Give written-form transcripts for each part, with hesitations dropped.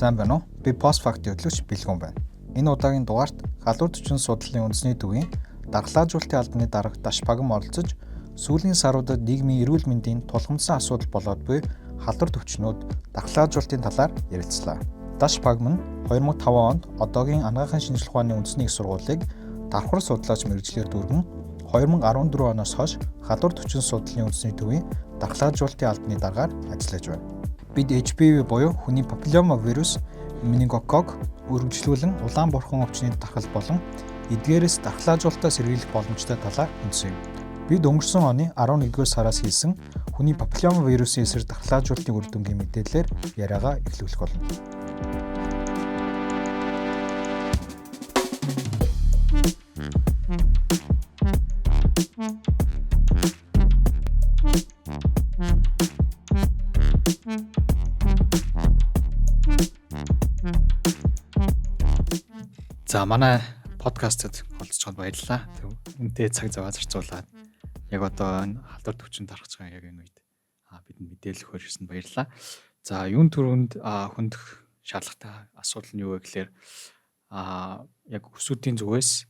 Сайн байна уу? Би постфактын хөтлөгч Бэлгүн байна. Энэ удаагийн дугаарт халдвар төчин судлалын үндэсний төвийн дархлаажуулалтын албаны дарга Даш Пагам оролцож, сүүлийн саруудад нийгмийн эрүүл мэндийн тулгамдсан асуудал болоод буй халдвар төвчнүүд дархлаажуулалтын талаар ярилцлаа. Даш Пагам нь 2005 онд одоогийн анагаахын шинжилгээ ухааны үндэсний их сургуулийг давхар судлаач мэргэжлэр дүүргэн 2014 оноос хойш халдвар төчин судлалын үндэсний төвийн дархлаажуулалтын албаны даргаар ажиллаж байна. Бид HPV буюу хүний папиллома вирус менингококк үргэлжлүүлэн улаан бурхан өвчний дархал болон эдгээрээс дархлаажуулалтаа сэргийлэх боломжтой талаар хүндсэн юм. Бид өнгөрсөн оны 11-р сараас хийсэн хүний папиллома вирусын эсрэг дархлаажуулалтын үр дүнгийн мэдээллээр яриагаа эхлүүлэх болно. За манай подкастад олцоход баярлалаа. Үнтэй цаг зав зарцуулаад яг одоо энэ халдвар төвчөнд дарах цаг яг энэ үед бидэнд мэдээлэл өгсөн баярлалаа. За юун түрүүнд хөндөх шаардлагатай асуудал нь юу вэ гэхээр яг өсвүүдийн зүгээс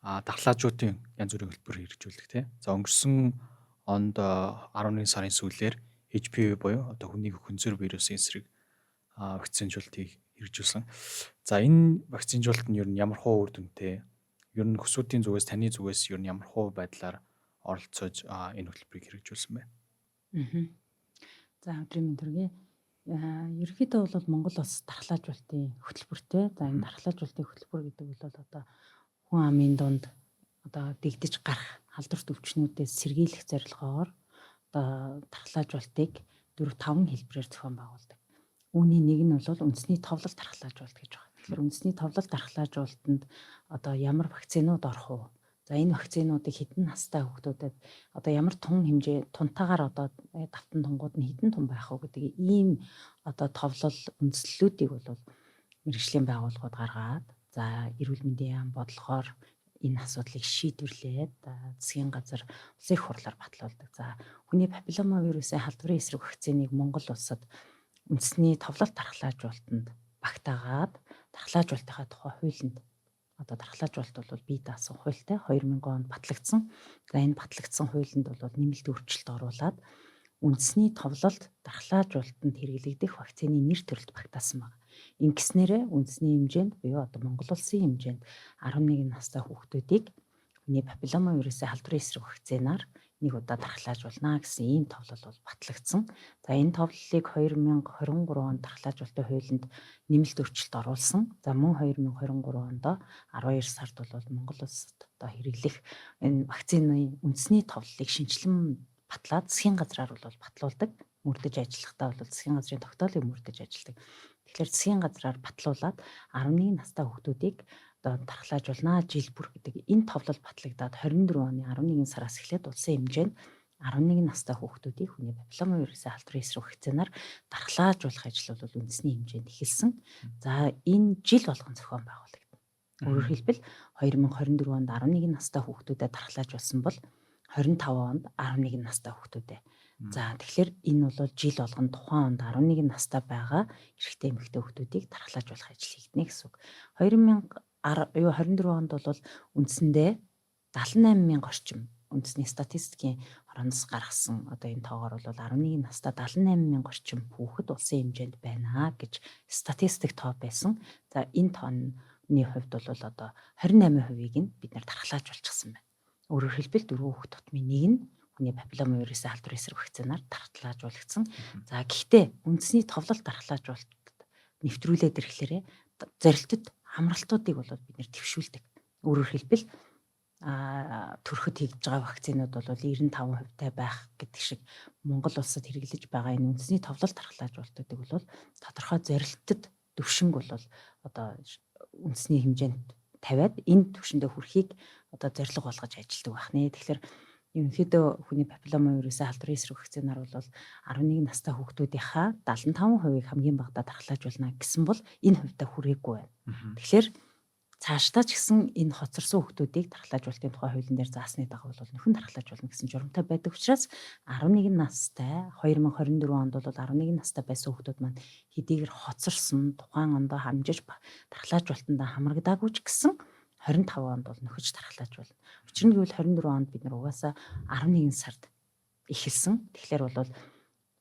дархлаажуудын янз бүрийн хэлбэр хэрэгжүүлдэг тийм. За өнгөрсөн онд 11 сарын сүүлээр HPV буюу одоо хүнийг хүнзэр вирусын эсрэг вакцинжуулалтыг хэрэгжүүлсэн. За энэ вакцинжуулалт нь ер нь ямар хуу үр дүнтэй? Ер нь хүсүүдийн зүгээс таны зүгээс ер нь ямар хуу байдлаар оролцож энэ хөтөлбөрийг хэрэгжүүлсэн бэ? За өдрийн мэнд төргий. Ерөнхийдөө бол Монгол улс дархлаажуулалтын хөтөлбөртэй. За энэ дархлаажуулалтын хөтөлбөр гэдэг бол одоо хүн амын дунд одоо дэгдэж гарах халдвар төвчнүүдээс сэргийлэх зорилгоор одоо дархлаажуулалтыг 4-5 хэлбэрээр зохион байгуулдаг. Үүний нэг нь бол үндэсний товлол дархлаажуулалт гэж байна. Тэгэхээр үндэсний товлол дархлаажуулалтанд одоо ямар вакцинууд орох уу? За энэ вакцинуудыг хэдэн настай хүүхдүүдэд одоо ямар тун хэмжээ тунтаагаар одоо давтан тунгууд нь хэдэн тун байх уу гэдэг ийм одоо товлол үндэслэлүүдийг бол мэргэжлийн байгууллагууд гаргаад за эрүүл мэндийн яам бодлохоор энэ асуудлыг шийдвэрлээд засгийн газар улсын их хурлаар батлуулдаг. За хүний папиллома вирусын халдварын эсрэг вакциныг Монгол улсад үндэсний товлол дархлаажуулалтанд багтаагаад дархлаажуулалтынхаа тухай хуулинд одоо дархлаажуулалт бол бие даасан хуультай 2000 онд батлагдсан. За энэ батлагдсан хуулинд бол нэмэлт өөрчлөлт оруулаад үндэсний товлолд дархлаажуулалтанд хэрэглэгдэх вакцины нэр төрөлд багтаасан байна. Ингэснээрээ үндэсний хэмжээнд буюу одоо Монгол улсын хэмжээнд 11 настай хүүхдүүдийг хүний папиллома вирусын халдварын эсрэг вакцинаар нэг удаа дархлаажуулна гэсэн ийм товлол бол батлагдсан. За энэ товлолыг 2023 онд дархлаажуулалтын хуулинд нэмэлт өөрчлөлт оруулсан. За мөн 2023 онд 12 сард бол Монгол улсад одоо хэрэглэх энэ вакцины үндэсний товлолыг шинжилэн батлаад засгийн газраар бол батлуулдаг. Мөрдөж ажиллахдаа бол засгийн газрын тогтоолыг мөрдөж ажилладаг. Тэгэхээр засгийн газраар батлуулаад 11 настай хүүхдүүдийг дархлаажуулнаа жил бүр гэдэг энэ товлол батлагдаад 24 оны 11 сараас эхлээд улсын хэмжээнд 11 настай хүүхдүүдийг хүний папиллома вирусын халдварын эсрэг вакцинаар дархлаажуулах ажил бол үндэсний хэмжээнд эхэлсэн. За энэ жил болгон зохион байгуулагдана. Өөрөөр хэлбэл 2024 онд 11 настай хүүхдүүдэд дархлаажуулсан бол 25 онд 11 настай хүүхдүүдэд. За тэгэхээр энэ бол жил болгон тухайн онд 11 настай байгаа эрэгтэй эмэгтэй хүүхдүүдийг дархлаажуулах ажил хийгднэ гэсэн үг. 2024 онд бол үндсэндээ 78,000 орчим үндэсний статистикийн ороноос гаргасан одоо энэ тоогоор бол 11 настай 78,000 орчим хүүхэд улсын хэмжээнд байна гэж статистик тоо байсан. За энэ тооны хувьд бол одоо 28%-ийг нь бид нэр дархлаажуулчихсан байна. Өөрөөр хэлбэл 4 хүүхэд тутмын нэг нь хүний папиллома вирусын халдварын эсрэг вакцинаар дархлаажуулагдсан. За гэхдээ үндэсний товлол дархлаажуулалт нэвтрүүлээд ирэхлээрээ зорилтод хамралтуудыг бол бид нэр төвшүүлдэг. Өөрөөр хэлбэл төрөхөд хийж байгаа вакцинууд бол 95% тай байх гэдэг шиг Монгол улсад хэрэглэж байгаа энэ үндэсний товлол дархлаажуулалтуудыг бол тодорхой зорилтод төвшинг бол одоо үндэсний хэмжээнд тавиад энэ төвшөндөө хүрэхийг одоо зорилго болгож ажилладаг байна. Тэгэхээр ерөнхийдөө хүний папиллома вирусын халдварын эсрэг вакцинаар бол 11 настай хүүхдүүдийнхаа 75%-ийг хамгийн багадаа дархлаажуулна гэсэн бол энэ хувьдаа хүрээгүй байна. Тэгэхээр цаашдаа ч гэсэн энэ хоцорсон хүүхдүүдийг дархлаажуулалтын тухай хуулийн дээр заасны дагуу бол нөхөн дархлаажуулна гэсэн журамтай байдаг учраас 11 настай 2024 онд бол 11 настай байсан хүүхдүүд маань хэдийгээр хоцорсон тухайн ондоо хамжиж дархлаажуулалтанд хамрагдаагүй ч гэсэн 25 онд бол нөхөж дархлаажуулна. Учир нь гэвэл 24 онд бид нар угаасаа 11 сард эхэлсэн. Тэгэхээр бол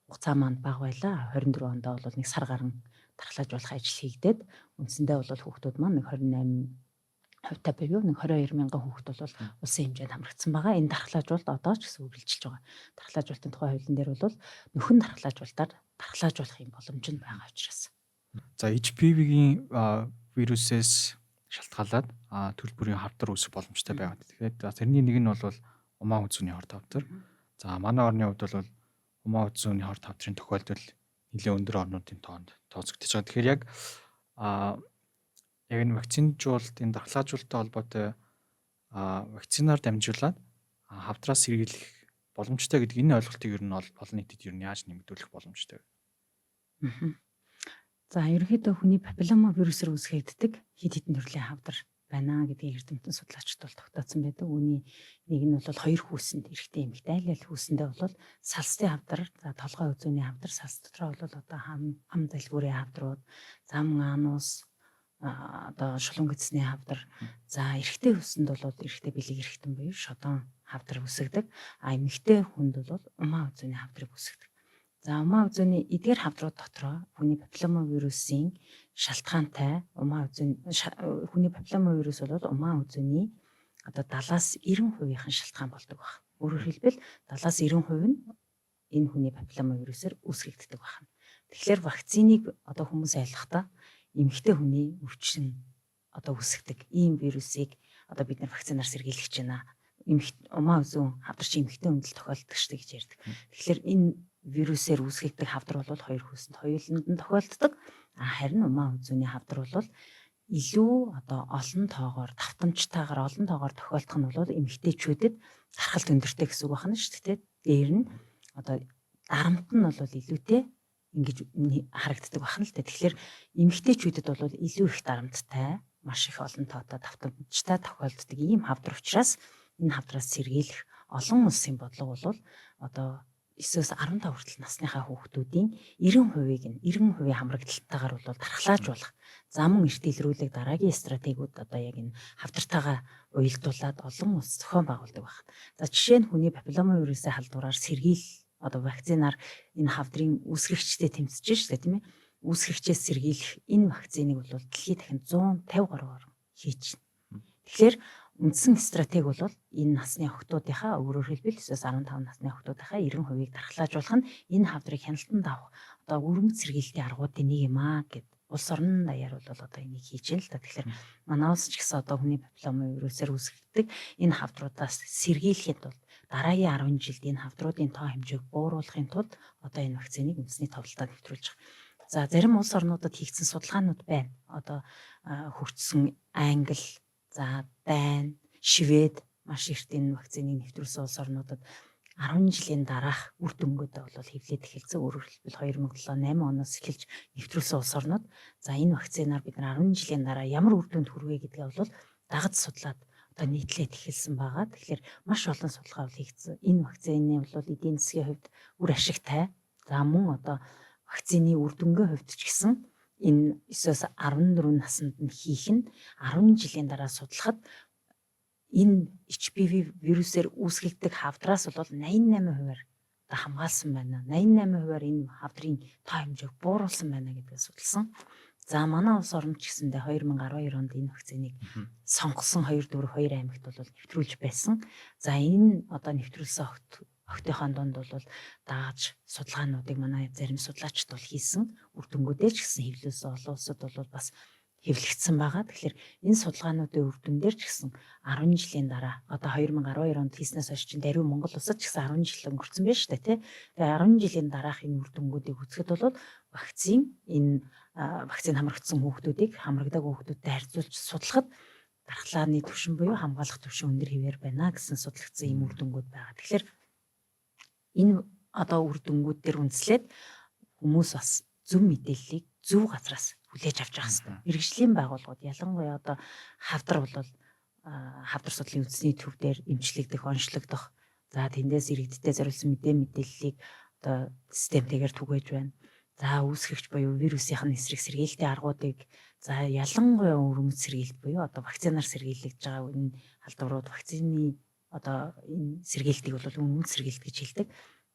хугацаа маань бага байлаа. 24 ондоо бол нэг сар гарan дархлаажуулах ажил хийгдээд үндсэндээ бол хүүхдүүд маань нэг 28% буюу нэг 22 мянган хүүхд бол улсын хэмжээнд хамрагдсан байгаа. Энэ дархлаажуулалт одоо ч гэсэн үргэлжилж байгаа. Дархлаажуулалтын тухай хуулийн дээр бол нөхөн дархлаажуулалтаар дархлаажуулах юм боломж нь байгаа учраас. За HPV-гийн вирусээс шалтгаалаад төрөл бүрийн хавдар үүсэх боломжтой байгаа. Тэгэхээр тэрний нэг нь бол умаа үзүүний хорт хавдар. За манай орны хувьд бол умаа үзүүний хорт хавдрын тохиолдол нэлээд өндөр орнуудын тоонд тооцогдож байгаа. Тэгэхээр яг энэ вакцинжуулалтын дархлаажуулалттай холбоотой вакцинаар дамжуулаад хавдраас сэргийлэх боломжтой гэдэг энэ ойлголтыг ер нь олон нийтэд ер нь яаж нэмэгдүүлэх боломжтой вэ? За ерөнхийдөө хүний папиллома вирусээр үүсгэгддэг хэд хэдэн төрлийн хавдар байна гэдгийг эрдэмтэн судлаачид бол тогтооцсон байдаг. Үүний нэг нь бол хоёр хүүсэнд эрэгтэй эмэгтэй аль аль хүүсэндээ бол салстын хавдар, за толгой үзүүний хавдар, салс дотроо бол одоо хам залбиурын хавдрууд, зам анус, одоо шулуун гэцний хавдар. За эрэгтэй хүүсэнд бол эрэгтэй бэлэг эрэгтэн буюу шодон хавдар үүсгдэг. Эмэгтэй хүнд бол умаа үзүүний хавдрыг үүсгдэг. За умаа үзүүний эдгээр хавдрууд дотроо хүний папиллома вирусын шалтгаантай хүний папиллома вирус бол умаа үзүүний одоо 70-90%-ийн шалтгаан болдог байна. Өөрөөр хэлбэл 70-90% нь энэ хүний папиллома вирусээр үүсгэгддэг байна. Тэгэхээр вакциныг одоо хүмүүс ойлгохдоо эмэгтэй хүний өвчин одоо үүсгдэг ийм вирусыг одоо бид нар вакцинаар сэргийлэх гэж байна. Умаа үзүүн хавдар чи эмэгтэй хүнд л тохиолддог шүү гэж ярьдаг. Тэгэхээр энэ вирусээр үүсгэгдэх хавдар бол хоёр хүүсэнд хоёуланд нь тохиолддог. Харин умаа үзүүний хавдар бол илүү одоо олон тоогоор давтамжтайгаар олон тоогоор тохиолдох нь бол эмэгтэйчүүдэд дархалт өндөртэй гэсэн үг байна шүү дээ. Дээр нь одоо дарамт нь бол илүүтэй ингэж харагддаг байна л дээ. Тэгэхээр эмэгтэйчүүдэд бол илүү их дарамттай, маш их олон тоотой давтамжтай тохиолддог ийм хавдар учраас энэ хавдраас сэргийлэх олон улсын бодлого бол одоо 9-15 хүртэл насныхаа хүүхдүүдийн 90%-ийг 90% хамрагдалтайгаар бол дархлаажуулах зам эрт илрүүлэх дараагийн стратегиуд одоо яг энэ хавдартайгаа уялдуулаад олон улс зохион байгуулдаг байна. За жишээ нь хүний папиллома вирусын халдвараар сэргийл одоо вакцинаар энэ хавдрын үүсгэгчтэй тэмцэж штэ тийм ээ. Үүсгэгчээс сэргийлэх энэ вакциныг бол дэлхийд дахин 150 гаруйгаар хийж байна. Тэгэхээр үндсэн стратеги бол энэ насны охтуудынхаа өөрөөр хэлбэл 9-15 насны охтуудынхаа 90%-ийг дархлаажуулах нь энэ хавдрыг хяналтанд авах одоо өргөмж сэргийлтийн аргуудын нэг юм аа гэд улс орнын даяар бол одоо энийг хийж байна л да. Тэгэхээр манай улс ч гэсэн одоо хүний папиллома вирусээр үүсгэгддэг энэ хавдруудаас сэргийлэхэд бол дараагийн 10 жилд энэ хавдруудын тоо хэмжээг бууруулахын тулд одоо энэ вакциныг үндэсний товлолтод нэвтрүүлж байгаа. За зарим улс орнуудад хийгдсэн судалгаанууд байна. Одоо хөгжсөн Англи, за Дани, Швед маш их энэ вакциныг нэвтрүүлсэн улс орнуудад 10 жилийн дараах үр дүнгуудээ бол хэвлээд эхэлсэн. Өөрөөр хэлбэл 2007-8 оноос эхэлж нэвтрүүлсэн улс орнууд за энэ вакцинаар бид нар 10 жилийн дараа ямар үр дүнд хүрвэ гэдгээ бол дагаж судлаад одоо нийтлээд эхэлсэн байгаа. Тэгэхээр маш олон судалгаа хийгдсэн. Энэ вакцины бол эдийн засгийн хувьд үр ашигтай. За мөн одоо вакцины үр дүнгийн хувьд ч гэсэн энэ 9-14 наснд нь хийх нь 10 жилийн дараа судлахад энэ HPV вирусээр үүсгэгдэх хавдраас бол 88%-аар одоо хамгаалсан байна. 88%-аар энэ хавдрын тоо хэмжээг бууруулсан байна гэдгээ судалсан. За манай улс орнд ч гэсэндээ 2012 онд энэ вакциныг сонгосон 2 аймагт бол нэвтрүүлж байсан. За энэ одоо нэвтрүүлсэн охтынхоо донд бол дааж судалгаануудыг манай зарим судлаачид бол хийсэн. Үр дүнгуудээ ч гэсэн хэвлүүлсэн олон улсад бол бас хэвлэгдсэн байгаа. Тэгэхээр энэ судалгаануудын үр дүн дээр ч гэсэн 10 жилийн дараа одоо 2012 онд хийснээс хойш чинь даруй Монгол улсад ч гэсэн 10 жил өнгөрцөн байна шүү дээ тий. Тэгээ 10 жилийн дараах энэ үр дүнгуудыг үзэхэд бол вакцин хамрагдсан хүүхдүүдийг хамрагдаагүй хүүхдүүдтэй харьцуулж судлахад дархлааны түвшин буюу хамгаалах түвшин өндөр хэвээр байна гэсэн судлагдсан ийм үр дүнгууд байгаа. Тэгэхээр энэ одоо үр дүнгууд дээр үндэслээд хүмүүс бас зөв мэдээллийг зөв газраас хүлээж авч явах хэрэгтэй. Мэргэжлийн байгууллагууд ялангуяа одоо хавдар бол хавдар судлалын үндэсний төв дээр эмчлэгдэх, онцлогдох, за тэндээс иргэдтэй зориулсан мэдээллийг одоо системтэйгээр түгээж байна. За үүсгэгч буюу вирусийн эсрэг сэргийлтийн аргуудыг за ялангуяа өвөрмөц сэргийлт буюу одоо вакцинаар сэргийлэгдэж байгаа энэ халдварууд вакцины одоо энэ сэргийлтийг бол өвөрмөц сэргийлт гэж хэлдэг.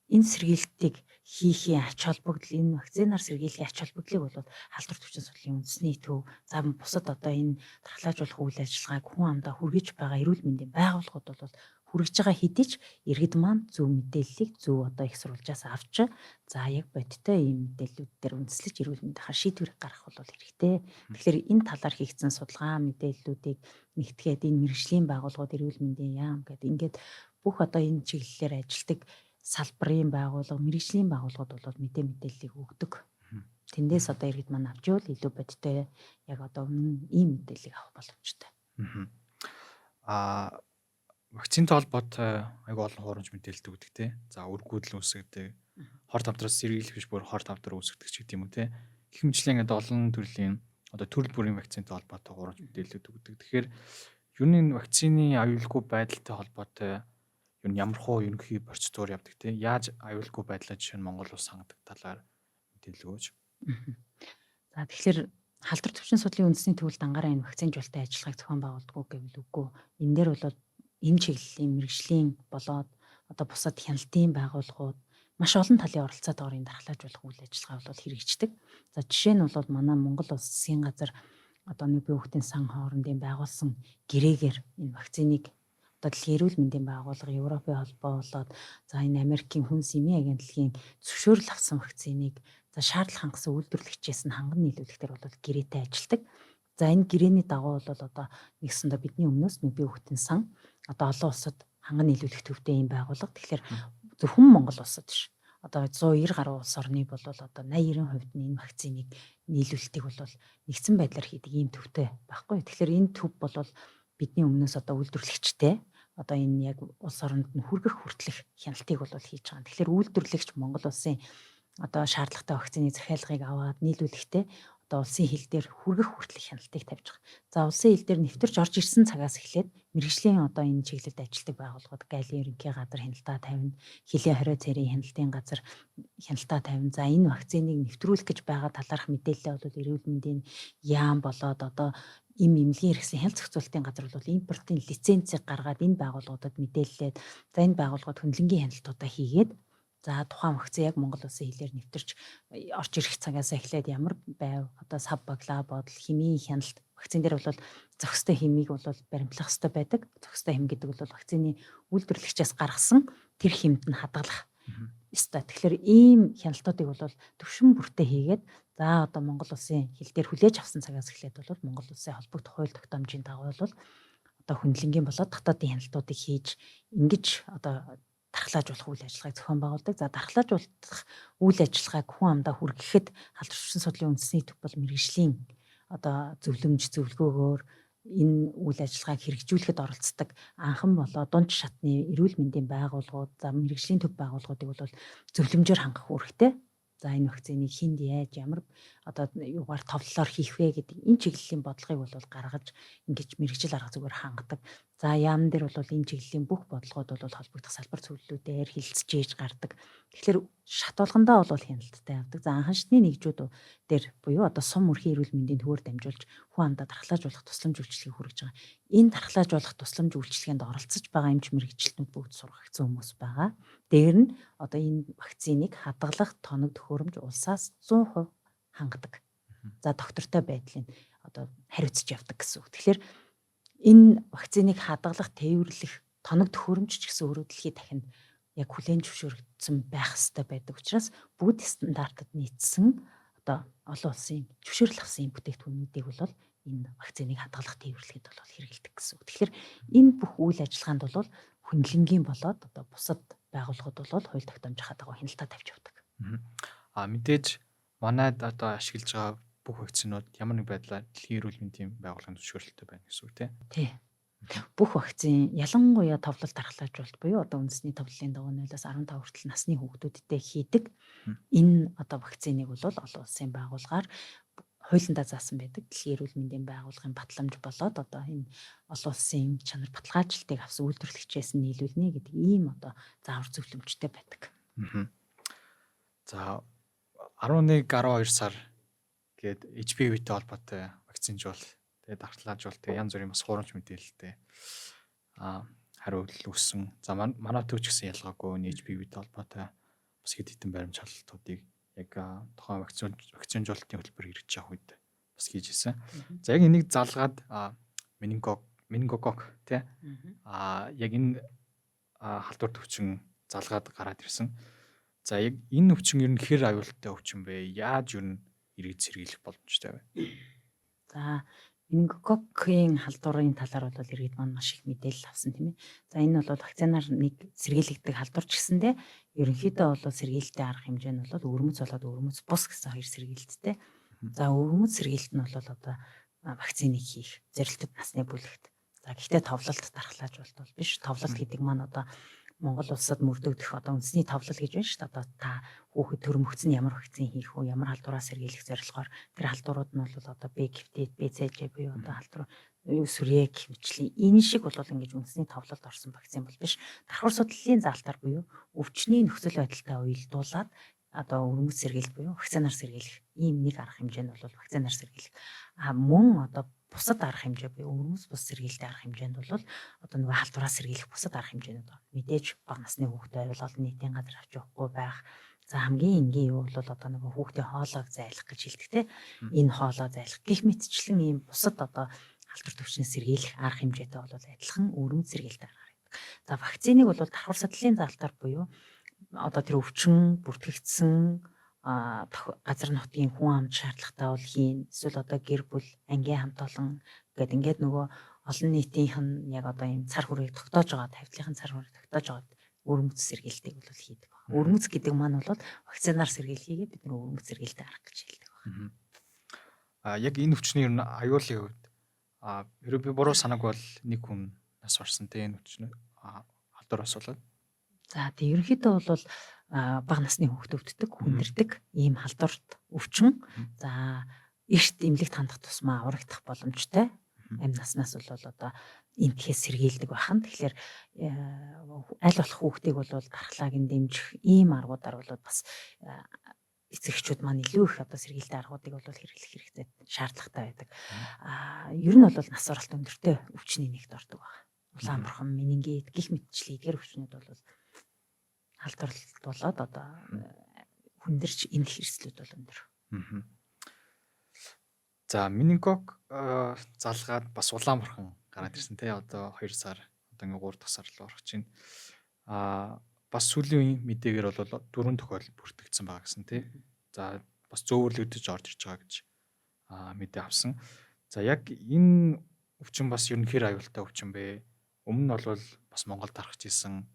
Энэ сэргийлтийг хийхийн ач холбогдол энэ вакцинаар сэргийлэх ач холбогдлыг бол халдвар төвчин судлалын үндэсний төв за бусад одоо энэ дархлаажуулах үйл ажиллагааг хүн амдаа хүргэж байгаа эрүүл мэндийн байгууллагууд бол хүргэж байгаа хэдий ч иргэд маань зөв мэдээллийг зөв одоо их сурвалжаас авч за яг бодиттой ийм мэдээллүүд дээр үндэслэж эрүүл мэндийн шийдвэр гаргах бол хэрэгтэй. Тэгэхээр энэ талаар хийгдсэн судалгаа мэдээллүүдийг нэгтгээд энэ мэргэжлийн байгууллагууд эрүүл мэндийн яам гэдэг ингээд бүх одоо энэ чиглэлээр ажилтдаг салбарын байгууллага, мэргэжлийн байгууллагууд бол мэдээллийг өгдөг. Тэндээс одоо иргэд маань авч ивэл илүү бодиттой яг одоо ийм мэдээллийг авах боломжтой. Вакцинтай холбоотой айгүй олон хуурамч мэдээлэлд өгдөг те. За үргүүдэл үүсгдэг, хорт авдраас сэргийлэх биш бүр хорт авдар үүсгдэг ч гэдэг юм уу те. Их хэмжлэн ингээд олон төрлийн одоо төрөл бүрийн вакцинтай холбоотой хуурамч мэдээлэлд өгдөг. Тэгэхээр юу нэг вакцины аюулгүй байдалтай холбоотой юу ямар хуу ерөнхий процедур явдаг те. Яаж аюулгүй байдлаа жишээ нь Монгол улс хангадаг талаар мэдээлэл өгөөч. За тэгэхээр халдвар төвчин судлалын үндэсний төвлөлд ангараа энэ вакцинжуулалтын ажиллагааг зохион байгуулдаг гэвэл үгүй. Энэ дээр бол энэ чиглэлийн мэргэжлийн болоод одоо бусад хяналтын байгууллагууд маш олон талын оролцоод байгаа энэ дархлаажуулах үйл ажиллагаа бол хэрэгждэг. За жишээ нь бол манай Монгол Улс засгийн газар одоо нэг хүүхдийн сан хоорондын байгуулсан гэрээгээр энэ вакциныг одоо дэлхийн эрүүл мэндийн байгууллага, Европын холбоо болоод за энэ Америкийн хүнс эмийн агентлагийн зөвшөөрөл авсан вакциныг за шаардлага хангасан үйлдвэрлэгчээс нь ханган нийлүүлэх дээр бол гэрээтэй ажилдаг. За энэ гэрээний дагуу бол одоо нэгсэндээ бидний өмнөөс нэг хүүхдийн сан одоо олон улсад ханган нийлүүлэх төвтэй юм байгууллага. Тэгэхээр зөвхөн Монгол улсад биш. Одоо 190 гаруй улс орны бол одоо 80-90% нь энэ вакциныг нийлүүлэлтийг бол нэгдсэн байдлаар хийдэг ийм төвтэй байхгүй. Тэгэхээр энэ төв бол бидний өмнөөс одоо үйлдвэрлэгчтэй одоо энэ яг улс оронд нь хүргэх хүртэлх хяналтыг бол хийж байгаа. Тэгэхээр үйлдвэрлэгч Монгол улсын одоо шаардлагатай вакцины захиалгыг аваад нийлүүлэхдээ одоо улсын хил дээр хүргэх хүртэлх хяналтыг тавьж байгаа. За улсын хил дээр нэвтэрч орж ирсэн цагаас эхлээд мэргэжлийн одоо энэ чиглэлд ажилтдаг байгууллагууд гайлын ерөнхий газар хяналтаа тавина, хилийн хорио цэрийн хяналтын газар хяналтаа тавина. За энэ вакциныг нэвтрүүлэх гэж байгаа талаарх мэдээлэлээ бол эрүүл мэндийн яам болоод одоо эмнэлгийн хэрэгслийн хяналт зохицуулалтын газар бол импортын лицензийг гаргаад энэ байгууллагуудад мэдээлэлээд за энэ байгууллагууд хөндлөнгийн хяналтуудаа хийгээд за тухайн вакцин яг Монгол улсын хилээр нэвтэрч орж ирэх цагаас эхлээд ямар байв одоо сав баглаа бодол химийн хяналт вакцин дээр бол зохистой химийг бол баримтлах хэрэгтэй байдаг. Зохистой хим гэдэг бол вакцины үйлдвэрлэгчээс гаргасан тэр химд нь хадгалах ёстой. Тэгэхээр ийм хяналтуудыг бол төвшин бүртээ хийгээд за одоо Монгол улсын хил дээр хүлээж авсан цагаас эхлээд бол Монгол улсын холбогдох хууль тогтоомжийн дагуу бол одоо хөндлөнгийн болоод дотоодын хяналтуудыг хийж ингэж одоо дархлаажуулах үйл ажиллагааг зохион байгуулдаг. За дархлаажуулах үйл ажиллагааг хүн амдаа хүргэхэд халдвар төвчин судлалын үндэсний төв бол мэргэжлийн одоо зөвлөмж зөвлгөөгөөр энэ үйл ажиллагааг хэрэгжүүлэхэд оролцдог анхан болоо дунд шатны эрүүл мэндийн байгууллагууд за мэргэжлийн төв байгууллагуудыг бол зөвлөмжөөр хангах үүрэгтэй. За энэ вакциныг хинд яаж ямар одоо юугаар товлолоор хийх вэ гэдэг энэ чиглэлийн бодлогыг бол гаргаж ингэж мэргэжил арга зүгээр хангадаг. За яам дээр бол энэ чиглэлийн бүх бодлогод бол холбогдох салбар зөвлөлүүдээр хилцэж ээж гардаг. Тэгэхээр шат болгондоо бол хяналттай явдаг. За анхан шатны нэгжүүд дээр буюу одоо сум өрхийн эрүүл мэндийн төвөөр дамжуулж хүн амдаа дархлаажуулах тусламж үйлчилгээг хүргэж байгаа. Энэ дархлаажуулах тусламж үйлчилгээнд оролцож байгаа эмч мэргэжилтнүүд бүгд сургагдсан хүмүүс байгаа. Дээр нь одоо энэ вакциныг хадгалах тоног төхөөрөмж улсаас 100% хангадаг. За доктортой байдлыг одоо хариуцж явдаг гэсэн үг. Тэгэхээр энэ вакциныг хадгалах, тээвэрлэх тоног төхөөрөмж ч гэсэн өөрөө дэлхийд дахинд яг хүлээн зөвшөөрөгдсөн байх ёстой байдаг учраас бүгд стандартад нийцсэн одоо олон улсын зөвшөөрөл авсан бүтээгдэхүүнүүдийг бол энэ вакциныг хадгалах, тээвэрлэхэд бол хэрэгэлдэг гэсэн үг. Тэгэхээр энэ бүх үйл ажиллагаанд бол хөндлөнгийн болоод одоо бусад байгууллагууд бол хууль тогтоомж хадагуу хяналтаа тавьж явдаг. Мэдээж манайд одоо ашиглаж байгаа бүх вакцинууд ямар нэг байдлаар дэлхийн эрүүл мэндийн байгууллагын зөвшөөрөлтөй байна гэсэн үг тий. Бүх вакцин ялангуяа товлол дархлаажуулалт буюу одоо үндэсний товлолын дагуу 0-15 хүртэл насны хүүхдүүдтэй хийдэг энэ одоо вакциныг бол олон улсын байгууллагаар хуулиндаа заасан байдаг. Дэлхийн эрүүл мэндийн байгууллагын батламж болоод одоо энэ олон улсын чанар баталгаажлтыг авсан үйлдвэрлэгчээс нь нийлүүлнэ гэдэг ийм одоо заавар зөвлөмжтэй байдаг. За 11-12 сар гээд HPV-тэй холбоотой вакцинжуул тэгээд дархлаажуул тэгээд янз бүрийн бас хуурамч мэдээлэлтэй хариулт өгсөн. За манай төв ч гэсэн ялгаагүй HPV-тэй холбоотой бас хэд хэдэн баримт шалгалтуудыг яг тухайн вакцинжуулалтын хөтөлбөр хэрэгжиж явах үед бас хийж ирсэн. За яг энийг залгаад менингокок тий яг энэ халдвар төвчин залгаад гараад ирсэн. За яг энэ өвчин ер нь хэр аюултай өвчин бэ? Яаж ер нь иргэд сэргийлэх боломжтой вэ? За менингококкийн халдварын талаар бол иргэд маань маш их мэдээлэл авсан тийм ээ. За энэ бол вакцинаар нэг сэргийлэгдэх халдвар ч гэсэндээ ерөнхийдөө бол сэргийлэлтийн арга хэмжээ нь бол өвөрмөц болоод өвөрмөц бус гэсэн хоёр сэргийлэлттэй. За өвөрмөц сэргийлэлт нь бол одоо вакциныг хийх зэрэлтэд насны бүлэгт. За гэхдээ товлолт дархлаажуулалт бол биш. Товлолт гэдэг маань одоо Монгол улсад мөрдөгдөх одоо үндэсний товлол гэж байна шүү дээ. Одоо та хүүхэд төрөмөгцөн ямар вакцин хийх үү, ямар халдвараа сэргийлэх зорилгоор тэр халдварууд нь бол одоо B-гифтэд, BCG буюу одоо халдвар сүрэг хэмжлээ. Энэ шиг бол ингэж үндэсний товлолд орсон вакцин бол биш. Давхар судлалын заалтаар буюу өвчний нөхцөл байдалтай уялдуулаад одоо өвөрмөц сэргийлэх буюу вакцинаар сэргийлэх ийм нэг арга хэмжээ нь бол вакцинаар сэргийлэх. Мөн одоо бусад арга хэмжээ буюу өвөрмөц бус сэргийлэлтийн арга хэмжээнд бол одоо нөгөө халдвараа сэргийлэх бусад арга хэмжээнүүд байна. Мэдээж бага насны хүүхдээ бол олон нийтийн газар авч явахгүй байх. За хамгийн энгийн юу бол одоо нөгөө хүүхдийн хоолойг зайлах гэж хэлдэг те. Энэ хоолой зайлах гэх мэтчлэн ийм бусад одоо халдвар төвчнөө сэргийлэх арга хэмжээтэй бол адилхан өвөрмөц сэргийлэлт арга байдаг. За вакциныг бол давхар судлалын заалтаар буюу одоо тэр өвчин бүртгэгдсэн газар нутгийн хүн амд шаардлагатай бол хийн. Эсвэл одоо гэр бүл, ангийн хамт олон гэдэг ингээд нөгөө олон нийтийнх нь яг одоо ийм цар хүрээг тогтоож байгаа, тавилтын цар хүрээг тогтоож байгаа өвөрмөц сэргийлтийг бол хийдэг байна. Өвөрмөц гэдэг маань бол вакцинаар сэргийлхийгээ бид нөр өвөрмөц сэргийлэлт арга гэж хэлдэг байна. Яг энэ өвчний ер нь аюулын хувьд хэрэв би буруу санааг бол нэг хүн нас барсан те энэ өвчнөө халдвар асуулаад. За тийм ерөнхийдөө бол бага насны хүүхэд өвддөг, хүндэрдэг ийм халдварт өвчин. За эрт эмнэлэгт хандах тусмаа аврагдах боломжтой. Амь наснаас бол одоо энтхээс сэргийлдэг бахан. Тэгэхээр аль болох хүүхдийг бол дархлааг нь дэмжих ийм аргуудаар бол бас эцэгчүүд маань илүү их одоо сэргийлэлтийн аргуудыг бол хэрэглэх хэрэгтэй шаардлагатай байдаг. Ер нь бол нас баралт өндөртэй өвчний нэгт ордог байна. Улаан бурхан, менингит гих мэтчлээ эдгээр өвчнүүд бол халдварлалт болоод одоо хүндэрч энэх эрсдлүүд бол өндөр. За менингок залгаад бас улаан бурхан гараад ирсэн те одоо 2 сар одоо ингээ 3 дахь сар руу орох чинь бас сүүлийн мэдээгээр бол 4 тохиолдол бүртгэгдсэн байгаа гэсэн те. За бас зөөвөрлөгдөж орж ирж байгаа гэж мэдээ авсан. За яг энэ өвчин бас ер нь хэр аюултай өвчин бэ? Өмнө нь бол бас Монголд тархаж ирсэн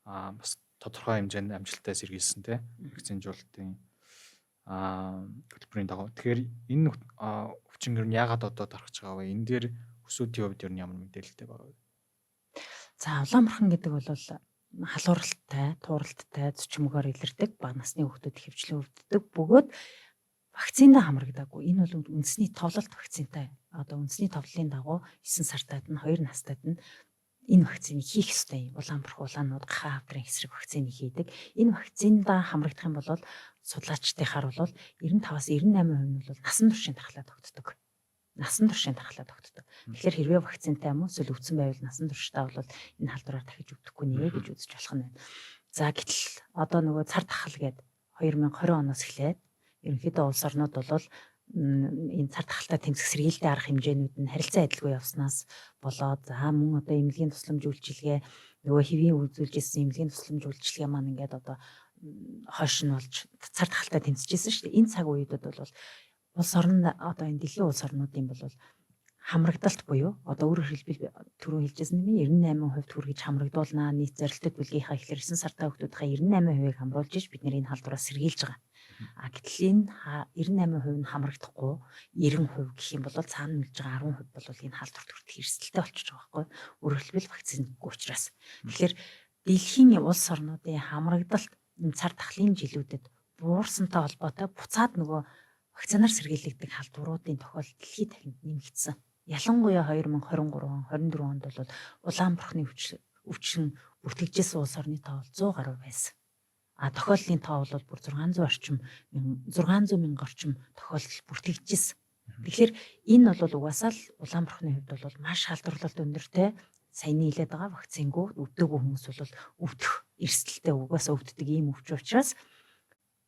бас тодорхой хэмжээнд амжилттай сэргийлсэн те вакцинжуулалтын хөтөлбөрийн дагуу. Тэгэхээр энэ өвчин ер нь яагаад одоо тархаж байгаа вэ? Энэ дээр өсүүдийн хувьд ер нь ямар мэдээлэлтэй байгаа вэ? За улаан бурхан гэдэг бол халууралтай, тууралттай, цөчмөгөөр илэрдэг, бага насны хүүхдүүд хэвчлэн өвддөг. Бөгөөд вакциндаа хамрагдаагүй. Энэ бол үндэсний товлолт вакцинтай. Одоо үндэсний товлолын дагуу 9 сартаад нь 2 настаад нь энэ вакциныг хийх ёстой юм. Улаан бурхан, улаан нууд, гахаа авдрын эсрэг вакциныг хийдэг. Энэ вакциндаа хамрагдах юм бол судлаачдынхаар бол 95-аас 98% нь бол насан туршийн дархлаа тогтдог. Насан туршийн дархлаа тогтдог. Тэгэхээр хэрвээ вакцинтай юм уу эсвэл өвдсөн байвал насан туршдаа бол энэ халдвараар дахиж өвдөхгүй нэ гэж үзэж болох нь байна. За гэтэл одоо нөгөө цар тахал гээд 2020 оноос эхлээд ерөнхийдөө улс орнууд бол энэ цар тахалтай тэмцэх сэргийлэлтийн арга хэмжээнүүд нь харилцан адилгүй явснаас болоод за мөн одоо эмнэлгийн тусламж үйлчилгээ нөгөө хэвийн үзүүлж ирсэн эмнэлгийн тусламж үйлчилгээ маань ингээд одоо хойш нь болж цар тахалтай тэмцэжсэн шүү дээ. Энэ цаг үеүүдэд бол улс орн одоо энэ дэлхийн улс орнуудын бол хамрагдалт буюу одоо өөрөөр хэлбэл түрүү хэлжсэн юм 98% хүргэж хамрагдуулнаа нийт зорилттой бүлгийнхаа ихлэр 9 сартаа хүүхдүүдийнхаа 98%-ийг хамруулж иж бид нэр энэ халдвараа сэргийлж байгаа. Гэтэл энэ 98% нь хамрагдахгүй 90% гэх юм бол цаана нөлж байгаа 10% бол энэ халдварт хүртэх эрсдэлтэй болчихж байгаа байхгүй. Өөрөөр хэлбэл вакцингүй учраас. Тэгэхээр дэлхийн улс орнуудын хамрагдалт цар тахлын жилүүдэд буурсантай холбоотой буцаад нөгөө вакцинаар сэргийлэгдэх халдваруудын тохиолдол дэлхийд дахинд нэмэгдсэн. Ялангуяа 2023 он 24 онд бол улаан бурхны өвчин бүртгэгдсэн улс орны тоо 100 гаруй байсан. Тохиолдлын тоо бол бүр 600 мянга орчим тохиолдол бүртгэгдсэн. Тэгэхээр энэ бол угаасаа л улаан бурхны хувьд бол маш халдварлалт өндөртэй. Саяны хэлээд байгаа вакцингүй өвдөөгүй хүмүүс бол өвдөх эрсдэлтэй угаасаа өвддөг ийм өвчин учраас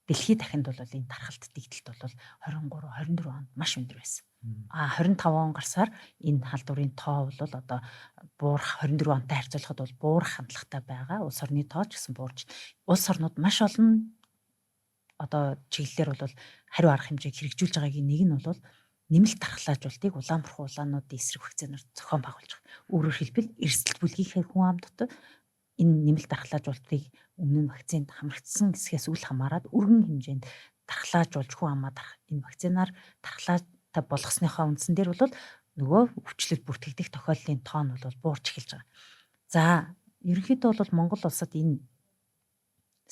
дэлхийд дахинд бол энэ тархалт дэгдэлт бол 23 24 онд маш өндөр байсан. 25 он гарсаар энэ халдварын тоо бол одоо буурах 24 онтой харьцуулахад бол буурах хандлагатай байгаа. Улс орны тоо ч гэсэн буурч улс орнууд маш олон одоо чиглэлээр бол хариу арга хэмжээг хэрэгжүүлж байгаагийн нэг нь бол нэмэлт тархлаажуултыг улаан бурхан улаануудын эсрэг вакцинаар зохион байгуулж байгаа. Өөрөөр хэлбэл эрсдэл бүлгийнхээ хүн амд энэ нэмэлт тархлаажуултыг өмнө нь вакцинд хамрагдсан хэсгээс үл хамааран өргөн хэмжээнд тархлаажуулж хүн амаа энэ вакцинаар тархлаатай болгосныхоо үндсэн дээр бол нөгөө өвчлөл бүртгэгдэх тохиолдлын тоо нь бол буурч эхэлж байгаа. За ерөнхийдөө бол Монгол улсад энэ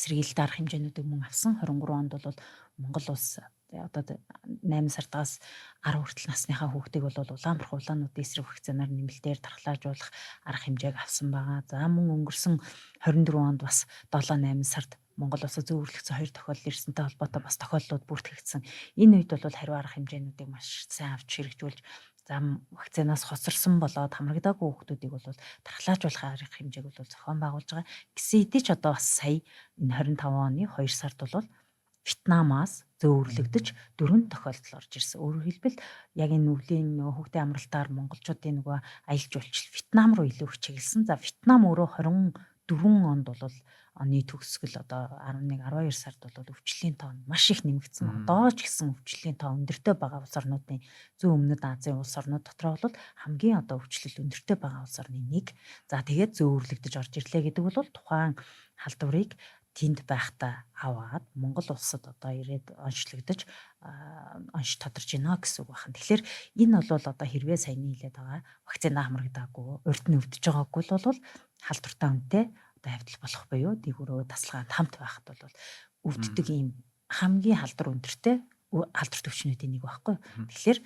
сэргийлэлт арга хэмжээнүүдийг мөн авсан 23 онд бол Монгол улс одоо 8 сартаас 10 хүртэл насныхаа хүүхдийг бол улаан бурхан улаануудын эсрэг вакцинаар нэмэлтээр тархлаажуулах арга хэмжээг авсан байгаа. За мөн өнгөрсөн 24 онд бас 7-8 сард Монгол улсад зөвөрлөгдсөн 2 тохиолдол ирсэнтэй холбоотой бас тохиолдлууд бүртгэгдсэн. Энэ үед бол хариу арга хэмжээнүүдийг маш сайн авч хэрэгжүүлж вакцинаас хоцорсон болоод хамрагдаагүй хүүхдүүдийг бол тархлаажуулах арга хэмжээг бол зохион байгуулж байгаа. Гэсэн хэдий ч одоо бас сая энэ 25 оны 2 сард бол Вьетнамаас зөвөрлөгдөж 4 тохиолдол орж ирсэн. Өөрөөр хэлбэл яг энэ өвлийн хүүхдийн амралтаар монголчуудын нөгөө аялал жуулчлал Вьетнам руу илүү их чиглэсэн. За Вьетнам өөрөө 24 онд бол оны төгсгөл одоо 11-12 сард бол өвчлөлийн тоо маш их нэмэгдсэн. Одоо ч гэсэн өвчлөлийн тоо өндөртэй байгаа улс орнуудын зүүн өмнөд Азийн улс орнууд дотор бол хамгийн одоо өвчлөл өндөртэй байгаа улс орны нэг. За тэгээд зөвөрлөгдөж орж ирлээ гэдэг бол тухайн халдварыг тэнд байхдаа аваад Монгол улсад одоо ирээд онцлогдож онц тодорч гинэ гэсэн үг байна. Тэгэхээр энэ бол одоо хэрвээ саяны хэлээд байгаа вакцина хамрагдаагүй, урд нь өвдөж байгаагүй бол халдвартай үнэтэй одоо хавьдал болох буюу дээгүүрөө тасалгаанд хамт байхад бол өвддөг ийм хамгийн халдвар өндөртэй халдвар төвчнүүдийн нэг байхгүй. Тэгэхээр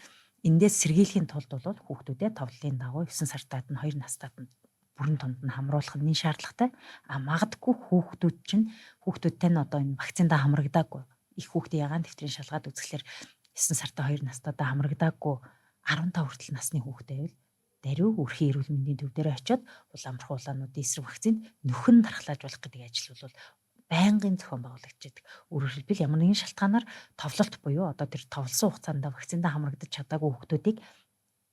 эндээс сэргийлэхийн тулд бол хүүхдүүдэд товлолын дагуу 9 сартаад нь 2 настаад нь бүрэн тонд нь хамруулах нь шаардлагатай. Магадгүй хүүхдүүдтэй нь одоо энэ вакциндаа хамрагдаагүй. Их хүүхдийн ягаан дэвтрийн шалгаад үзэхлээр 9 сартаа 2 настайдаа хамрагдаагүй 15 хүртэл насны хүүхдээ байвал даруй өрхийн эрүүл мэндийн төв дээр очиод улаан бурхан улаануудын эсрэг вакцинд нөхөн дархлаажуулах гэдэг ажил бол байнгын зохион байгуулагдж байдаг. Өөрөөр хэлбэл ямар нэгэн шалтгаанаар товлолт буюу одоо тэр товлсон хугацаанд вакциндаа хамрагдаж чадаагүй хүүхдүүдийг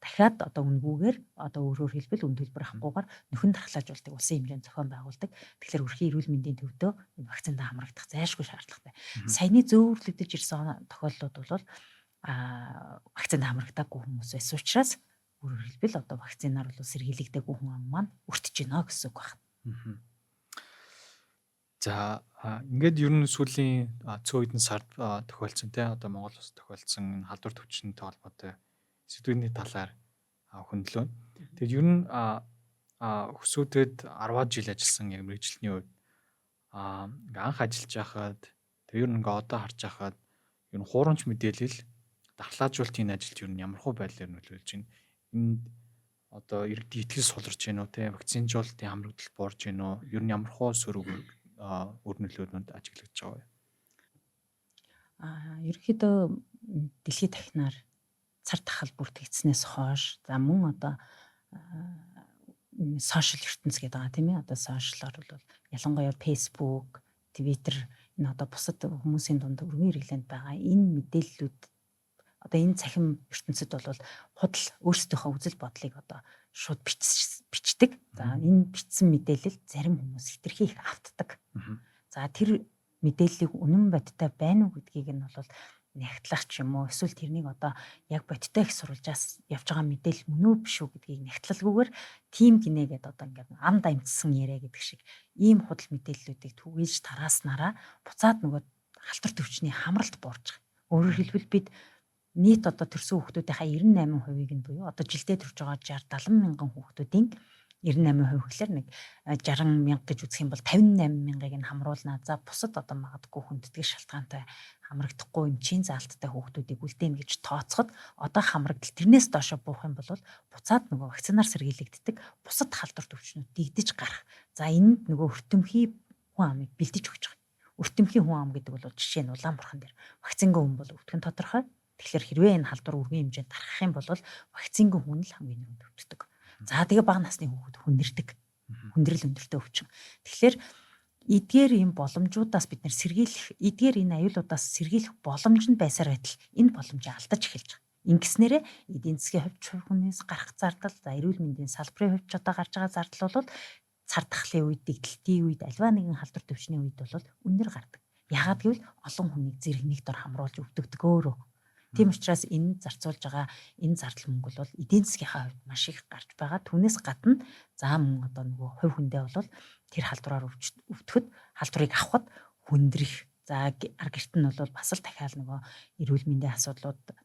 дахиад одоо үнгүүгээр одоо өөрөөр хэлбэл үн төлбөр авахгүйгээр нөхөн дархлаажуулдаг улсын хэмжээнд зохион байгуулдаг. Тэгэхээр өрхийн эрүүл мэндийн төвдөө энэ вакциндаа хамрагдах зайлшгүй шаардлагатай. Саяны зөвөрлөгдөж ирсэн тохиолдлууд бол вакциндаа хамрагдаагүй хүмүүс байсан учраас өөрөөр хэлбэл одоо вакцинаар бол сэргийлэгдээгүй хүн ам маань өртөж гинэ гэсэн үг байна. За ингээд ер нь сүүлийн цөөн хэдэн сард тохиолдсон те одоо Монгол улс тохиолдсон халдвар төвчнтэй холбоотой сэдвүүний талаар хөндлөө. Тэгээд ер нь өсвүүдэд 10 жил ажилласан яг мэргэжилтний үед ингээ анх ажиллаж байхад тэр ер нь ингээ одоо харж байхад ер нь хуурамч мэдээлэл дархлаажуултын ажилд ер нь ямар хөө байдлаар нөлөөлж байна. Энд одоо иргэдийн итгэл суларч гэнэ үү те вакцинжуулалтын хамрагдал буурж гэнэ үү? Ер нь ямар хөө сөрөг өр нөлөөнөнд ажиглагдж байгаа вэ? Ерөнхийдөө дэлхийд дахинаар цар тахал бүртгэгдснээс хойш за мөн одоо сошиал ертөнц гэдэг байгаа тийм ээ. Одоо сошиалар бол ялангуяа Facebook, Twitter энэ одоо бусад хүмүүсийн дунд өргөн хэрэглээнд байгаа энэ мэдээллүүд одоо энэ цахим ертөнцид бол худал өөрсдийнхөө үзэл бодлыг одоо шууд бичдэг. За энэ бичсэн мэдээлэл зарим хүмүүс хэтэрхий их автдаг. За тэр мэдээллийг үнэн бодиттой байна уу гэдгийг нь бол нягтлах ч юм уу эсвэл тэрнийг одоо яг бодиттой их сурвалжаас явж байгаа мэдээлэл мөн үү биш үү гэдгийг нягтлалгүйгээр тим гинэгээд одоо ингээд амд амтсан яриа гэдэг шиг ийм худал мэдээллүүдийг түгээж тарааснараа буцаад нөгөө халтар төвчний хамралт буурж байгаа. Өөрөөр хэлбэл бид нийт одоо төрсэн хүүхдүүдийнхаа 98%-ийг нь буюу одоо жилдээ төрж байгаа 60-70 мянган хүүхдүүдийн 98% гэхэлэр нэг 60,000 гэж үзэх юм бол 58,000-ыг нь хамруулнаа. За бусад одоо магадгүй хүндэтгэх шалтгаантай хамрагдахгүй эмчийн заалттай хүүхдүүдийг үлдээнэ гэж тооцоход одоо хамрагдал тэрнээс доошо буух юм бол буцаад нөгөө вакцинаар сэргийлэгддэг бусад халдвар төвчнүүд дэгдэж гарах. За энд нөгөө өртөмхий хүн амыг бэлдэж өгч байгаа. Өртөмхий хүн ам гэдэг бол жишээ нь Улаанбархан дээр вакцингийн хүн бол өвдгөн тодорхой. Тэгэхээр хэрвээ энэ халдвар үргийн хэмжээнд тархах юм бол вакцингийн хүн л хамгийн түрүүнд өвддөг. За тэгээ бага насны хүүхэд хүндэрдэг. Хүндрэл өндөртэй өвчин. Тэгэхээр эдгээр ийм боломжуудаас бид нэр сэргийлэх, эдгээр энэ аюулуудаас сэргийлэх боломж нь байсаар байтал энэ боломжийг алдаж эхэлж байгаа. Ингэснээрээ эдийн засгийн хувьд хүнээс гарах зардал, за эрүүл мэндийн салбарын хувьд ч одоо гарч байгаа зардал бол цар тахлын үед, дэгдэлтийн үед, альва нэгэн халдвар төвчний үед бол үнээр гардаг. Яагаад гэвэл олон хүнийг зэрэг нэг дор хамруулж өвдөгдөг өөрөө. Тийм учраас энэ зарцуулж байгаа энэ зардал мөнгө бол эдийн засгийнхаа хувьд маш их гарч байгаа. Түүнээс гадна за мөн одоо нөгөө хувь хүндээ бол тэр халдвараар өвдөхөд халдварыг авахд хүндрэх. За ар гэрт нь бол бас л дахиад нөгөө эрүүл мэндийн асуудлуудад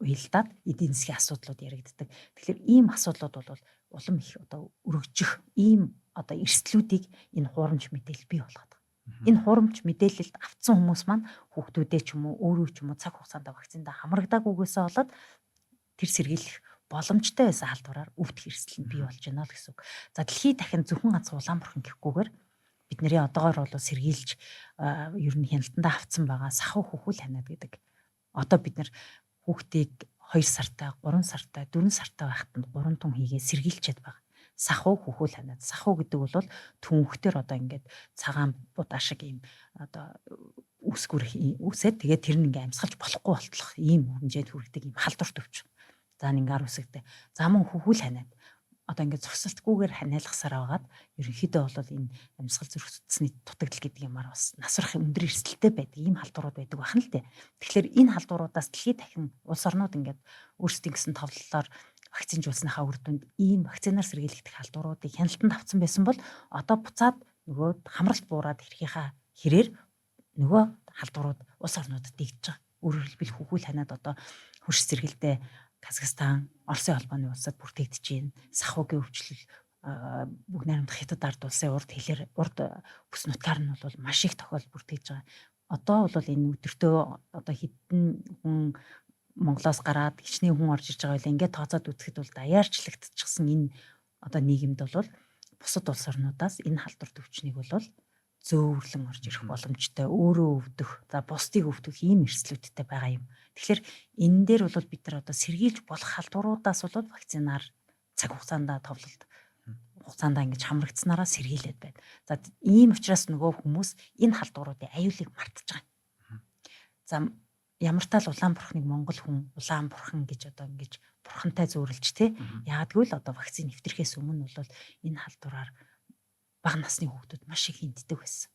уялдаад эдийн засгийн асуудлууд яригддаг. Тэгэхээр ийм асуудлууд бол улам их одоо өргөжих ийм одоо эрсдлүүдийг энэ хуурамч мэдээлэл бий болгоод. Энэ хуурамч мэдээлэлд автсан хүмүүс маань хүүхдүүдээ ч юм уу өөрөө ч юм уу цаг хугацаанд вакциндаа хамрагдаагүйгээсээ болоод тэр сэргийлэх боломжтой байсан халдвараар өвдөх эрсдэл нь бий болж байна л гэсэн үг. За дэлхийд дахин зөвхөн ганц Улаанбархан гэхгүйгээр бидний одоогоор бол сэргийлж ер нь хяналтандаа авцсан байгаа сахуу хөхүүл ханаад гэдэг. Одоо бид нар хүүхдийг 2 сартай, 3 сартай, 4 сартай байхад 3 тун хийгээ сэргийлчихэд байгаа. Сахуу хөхүүл ханаад. Сахуу гэдэг бол түнхтэр одоо ингээд цагаан будаа шиг ийм одоо үсгүр үсээд тэгээд тэр нь ингээ амьсгалж болохгүй болтлох ийм хэмжээнд хүрдэг ийм халдвар төвч. За нэг гар үсэгтэй. За мөн хөхүүл ханаад. Одоо ингээд зогсолтгүйгээр ханиалгасаар байгаад ерөнхийдөө бол энэ амьсгал зүрх судасны дутагдал гэдэг юмар бас насрах өндөр эрсдэлтэй байдаг ийм халдварууд байдаг бахан л дээ. Тэгэхээр энэ халдваруудаас дэлхийд дахин улс орнууд ингээд өөрсдийн гэсэн товлолоор вакцинжуулсныхаа үр дүнд ийм вакцинаар сэргийлэгдэх халдваруудыг хяналтанд авсан байсан бол одоо буцаад нөгөө хамралт буураад ирэхийнхаа хэрээр нөгөө халдварууд улс орнуудад дэгдэж байгаа. Өөрөөр хэлбэл хөхүүл ханаад одоо хөрш зэрэгэлдээ Казахстан, Оросын холбооны улсад бүртгэгдэж байна. Сахуугийн өвчлөл бүгд найрамдах хятад ард улсын урд бүс нутгаар нь бол маш их тохиол бүртгэж байгаа. Одоо бол энэ өдөртөө одоо хэдэн хүн Монголоос гараад хичнээн хүн орж иж байгаа байлаа. Ингээд тооцоод үзэхэд бол даяарчлагдчихсан энэ одоо нийгэмд бол бусад улс орнуудаас энэ халдвар төвчнийг бол зөөврлөн орж ирэх боломжтой, өөрөө өвдөх, за бусдыг өвдөх ийм эрсдлүүдтэй байгаа юм. Тэгэхээр энэ дээр бол бид нар одоо сэргийлж болох халдваруудаас бол вакцинаар цаг хугацаанд товлолт хугацаанд ингэж хамрагдсанараа сэргийлээд байна. За ийм учраас нөгөө хүмүүс энэ халдваруудын аюулыг мартаж байгаа. За ямар тал Улаанбарханыг Монгол хүн Улаанбархан гэж одоо ингэж бурхантай зөөрлж тэ. Яагад гэвэл одоо вакцины нэвтрэхээс өмнө бол энэ халдвараар бага насны хүүхдүүд маш их энддэг байсан.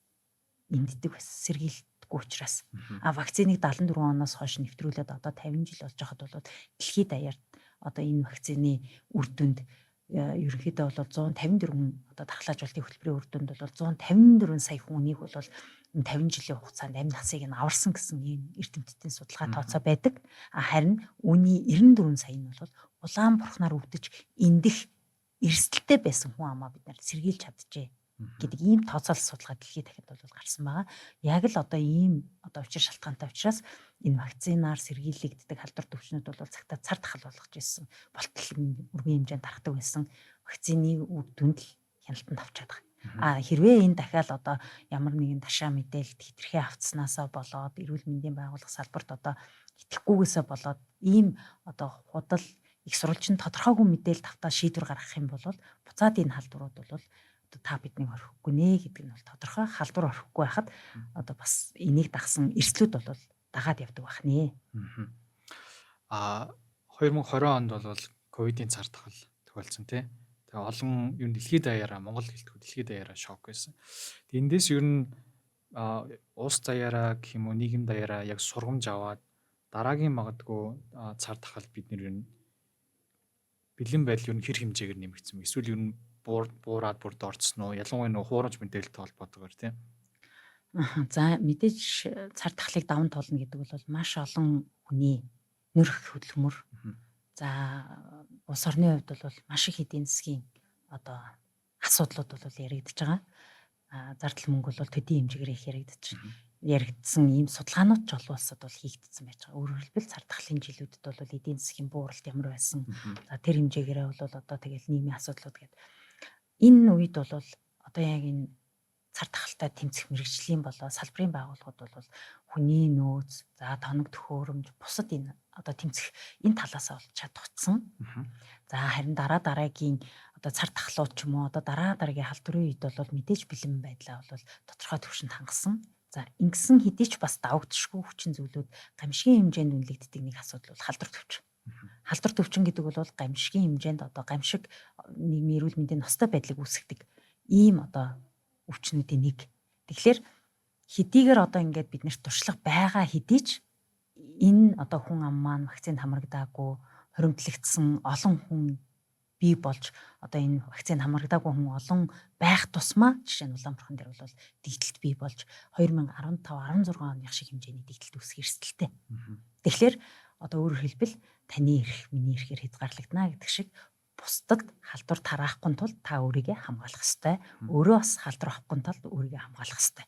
Сэргийлдэггүй учраас. Вакциныг 74 оноос хойш нэвтрүүлээд одоо 50 жил болж байхад бол дэлхийд даяар одоо энэ вакцины үр дүнд ерөнхийдөө бол 154 одоо дархлаажуулалтын хөтөлбөрийн үр дүнд бол 154 сая хүнийг бол 50 жилийн хугацаанд амь насыг нь аварсан гэсэн ийм эрдэмтдийн судалгаа тооцоо байдаг. Харин үүний 94 сая нь бол Улаанбарханаар өвдөж эндэх эрсдэлтэй байсан хүн амаа бид нар сэргийлж чадчихэ гэдэг ийм тооцоолол судалгаа дэлхийд дахинд бол гарсан байгаа. Яг л одоо ийм одоо учир шалтгаантай учраас энэ вакцинаар сэргийлэгддэг халдвар төвчнүүд бол цагтаа цар тахал болгож ирсэн. Болтол өргөн хэмжээнд тархдаг байсан вакцины үр дүнд л хяналтанд авчаад байгаа. Хэрвээ энэ дахиад одоо ямар нэгэн ташаа мэдээлэлд хэтэрхий авцснаасаа болоод эрүүл мэндийн байгууллага салбарт одоо итгэхгүйгээсээ болоод ийм одоо худал их сурвалжин тодорхойгүй мэдээлэл тавтаа шийдвэр гаргах юм бол буцаад энэ халдварууд бол одоо та биднийг орхихгүй нэ гэдэг нь бол тодорхой халдвар орхихгүй байхад одоо бас энийг дагсан эрсдлүүд бол дагаад явдаг байх нэ. 2020 онд бол ковидын цар тахал тохиолдсон тий. Тэгээ олон ер нь дэлхийд даяараа Монгол гэлтгүй дэлхийд даяараа шок байсан. Эндээс ер нь улс даяараа гэх юм уу нийгэм даяараа яг сургамж аваад дараагийн магадгүй цар тахал бид нэр ер нь бэлэн байдал ер нь хэр хэмжээгээр нэмэгдсэн бэ? Эсвэл ер нь буураад бүрд орцсон уу? Ялангуяа нөх хуурамч мэдээлэлтэй холбоотойгоор тийм. За мэдээж цар тахлыг даван туулна гэдэг бол маш олон хүний нөрх хөдөлмөр. За улс орны хувьд бол маш их эдийн засгийн одоо асуудлууд бол яригдж байгаа. Зардал мөнгө бол төдий хэмжээгээр их яригдсан ийм судалгаанууд ч олон улсад бол хийгдсэн байж байгаа. Өөрөөр хэлбэл цар тахлын жилүүдэд бол эдийн засгийн бууралт ямар байсан. За тэр хэмжээгээр бол одоо тэгэл нийгмийн асуудлууд гэдэг. Энэ үед бол одоо яг энэ цар тахалтай тэмцэх мэрэгжлийн болоо салбарын байгууллагууд бол хүний нөөц, за тоног төхөөрөмж, бусад энэ одоо тэмцэх энэ талаас олж чадчихсан. За харин дараагийн одоо цар тахлууд ч юм уу одоо дараагийн халдварын үед бол мэдээж бэлэн байдлаа бол тодорхой түвшинд хангасан. За ингэсэн хэдий ч бас давагдшгүй хүчин зүйлүүд гамшигын хэмжээнд үнэлэгддэг нэг асуудал бол халдвар төвчин. Халдвар төвчин гэдэг бол гамшигын хэмжээнд одоо гамшиг нийгмийн эрүүл мэндийн ностой байдлыг үүсгдэг ийм одоо өвчнүүдийн нэг. Тэгэхээр хэдийгээр одоо ингээд биднэрт туршлага байгаа хэдий ч энэ одоо хүн ам маань вакцинд хамрагдаагүй, хоримтлагдсан олон хүн бий болж одоо энэ вакцинд хамрагдаагүй хүн олон байх тусмаа жишээ нь Улаанбархан дээр бол дэгдэлт бий болж 2015-16 оны шиг хэмжээний дэгдэлт үүсэх эрсдэлтэй. Тэгэхээр одоо өөрөөр хэлбэл таны эрх, миний эрхээр хязгаарлагдана гэдэг шиг бусдад халдвар тараахгүй тул та өөрийгөө хамгаалах ёстой. Өөрөө бас халдвар авахгүй тул өөрийгөө хамгаалах ёстой.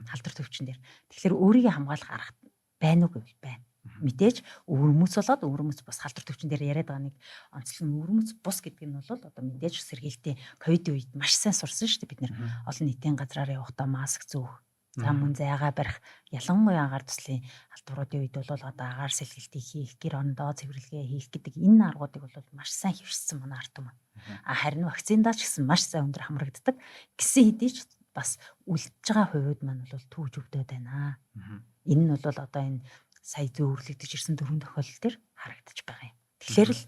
Халдвар төвчин дээр. Тэгэхээр өөрийгөө хамгаалах арга байна уу гэвэл байна. Мэдээж өвөрмөц болоод өвөрмөц бас халдвар төвчин дээр яриад байгаа нэг онцлог нь өвөрмөц бус гэдэг нь бол одоо мэдээж сэргээлтийн ковидын үед маш сайн сурсан шүү дээ бид нэр олон нийтийн газраар явахдаа маск зөөх, за мөн зайгаа барих, ялангуяа агаар туслын халдваруудын үед бол одоо агаар сэлгэлтийг хийх, гэр орондоо цэвэрлэгээ хийх гэдэг энэ аргуудыг бол маш сайн хэвшсэн манай ард түмэн. Харин вакциндаа ч гэсэн маш сайн өндөр хамрагддаг гэсэн хэдий ч бас үлдэж байгаа хувьуд маань бол түүж өвдөд байна. Энэ нь бол одоо энэ сая зөөвөрлөгдөж ирсэн дөрвөн тохиолдол төр харагдаж байгаа юм. Тэгэхээр л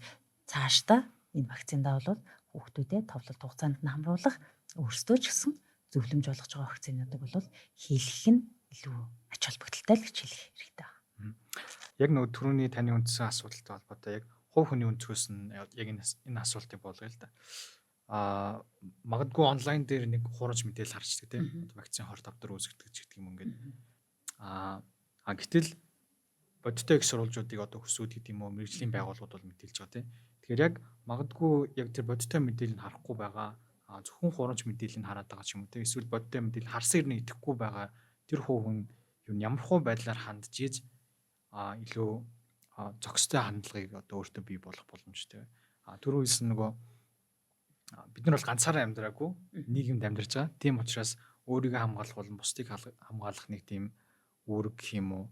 цаашдаа энэ вакциндаа бол хүүхдүүдэд товлолт хугацаанд нь хамруулах өөрсдөө ч гэсэн зөвлөмж болгож байгаа вакцинуудыг бол хийлгэх нь илүү ач холбогдолтой л гэж хэлэх хэрэгтэй байна. Яг нөгөө түрүүний таны үндсэн асуудалтай холбоотой яг хувь хүний өнцгөөс нь яг энэ асуултыг болгоё л да. Магадгүй онлайн дээр нэг хураж мэдээлэл харчдаг тийм вакцин хорт авдар үүсгдэг ч гэдэг юм ингээд. Гэтэл бодиттой их сурвалжуудыг одоо хүсүүд гэдэг юм уу мэрэгжлийн байгууллагууд бол мэдээлж байгаа тийм. Тэгэхээр яг магадгүй яг тэр бодиттой мэдээлэл нь харахгүй байгаа зөвхөн хурамч мэдээлэл нь хараад байгаа ч юм уу тийм. Эсвэл бодиттой мэдээлэл харсан ирнэ идэхгүй байгаа тэр хувь хүн юу ямар хуу байдлаар хандж ийж илүү зохистой хандлагыг одоо өөртөө бий болгох боломжтой. Түрүүс нөгөө бид нар бол ганцаараа амьдраагүй нийгэмд амьдарч байгаа. Тийм учраас өөрийгөө хамгаалах болон бусдыг хамгаалах нэг тийм үүрэг гэх юм уу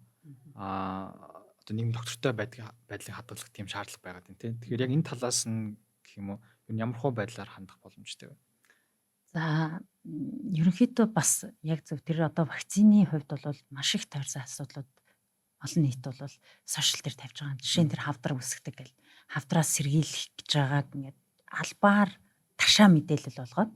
одоо нийгэм доктортой байдлыг хадгалах тийм шаардлага байгаад байна тийм. Тэгэхээр яг энэ талаас нь гэх юм уу ямар хуу байдлаар хандах боломжтой вэ? За ерөнхийдөө бас яг зөв тэр одоо вакцины хувьд бол маш их таарсан асуудлууд олон нийт бол сошиал дээр тавьж байгаа. Жишээ нь тэр хавдар үсгдэг гэл хавдраас сэргийлэх гэж байгааг ингээд албаар ташаа мэдээлэл болгоод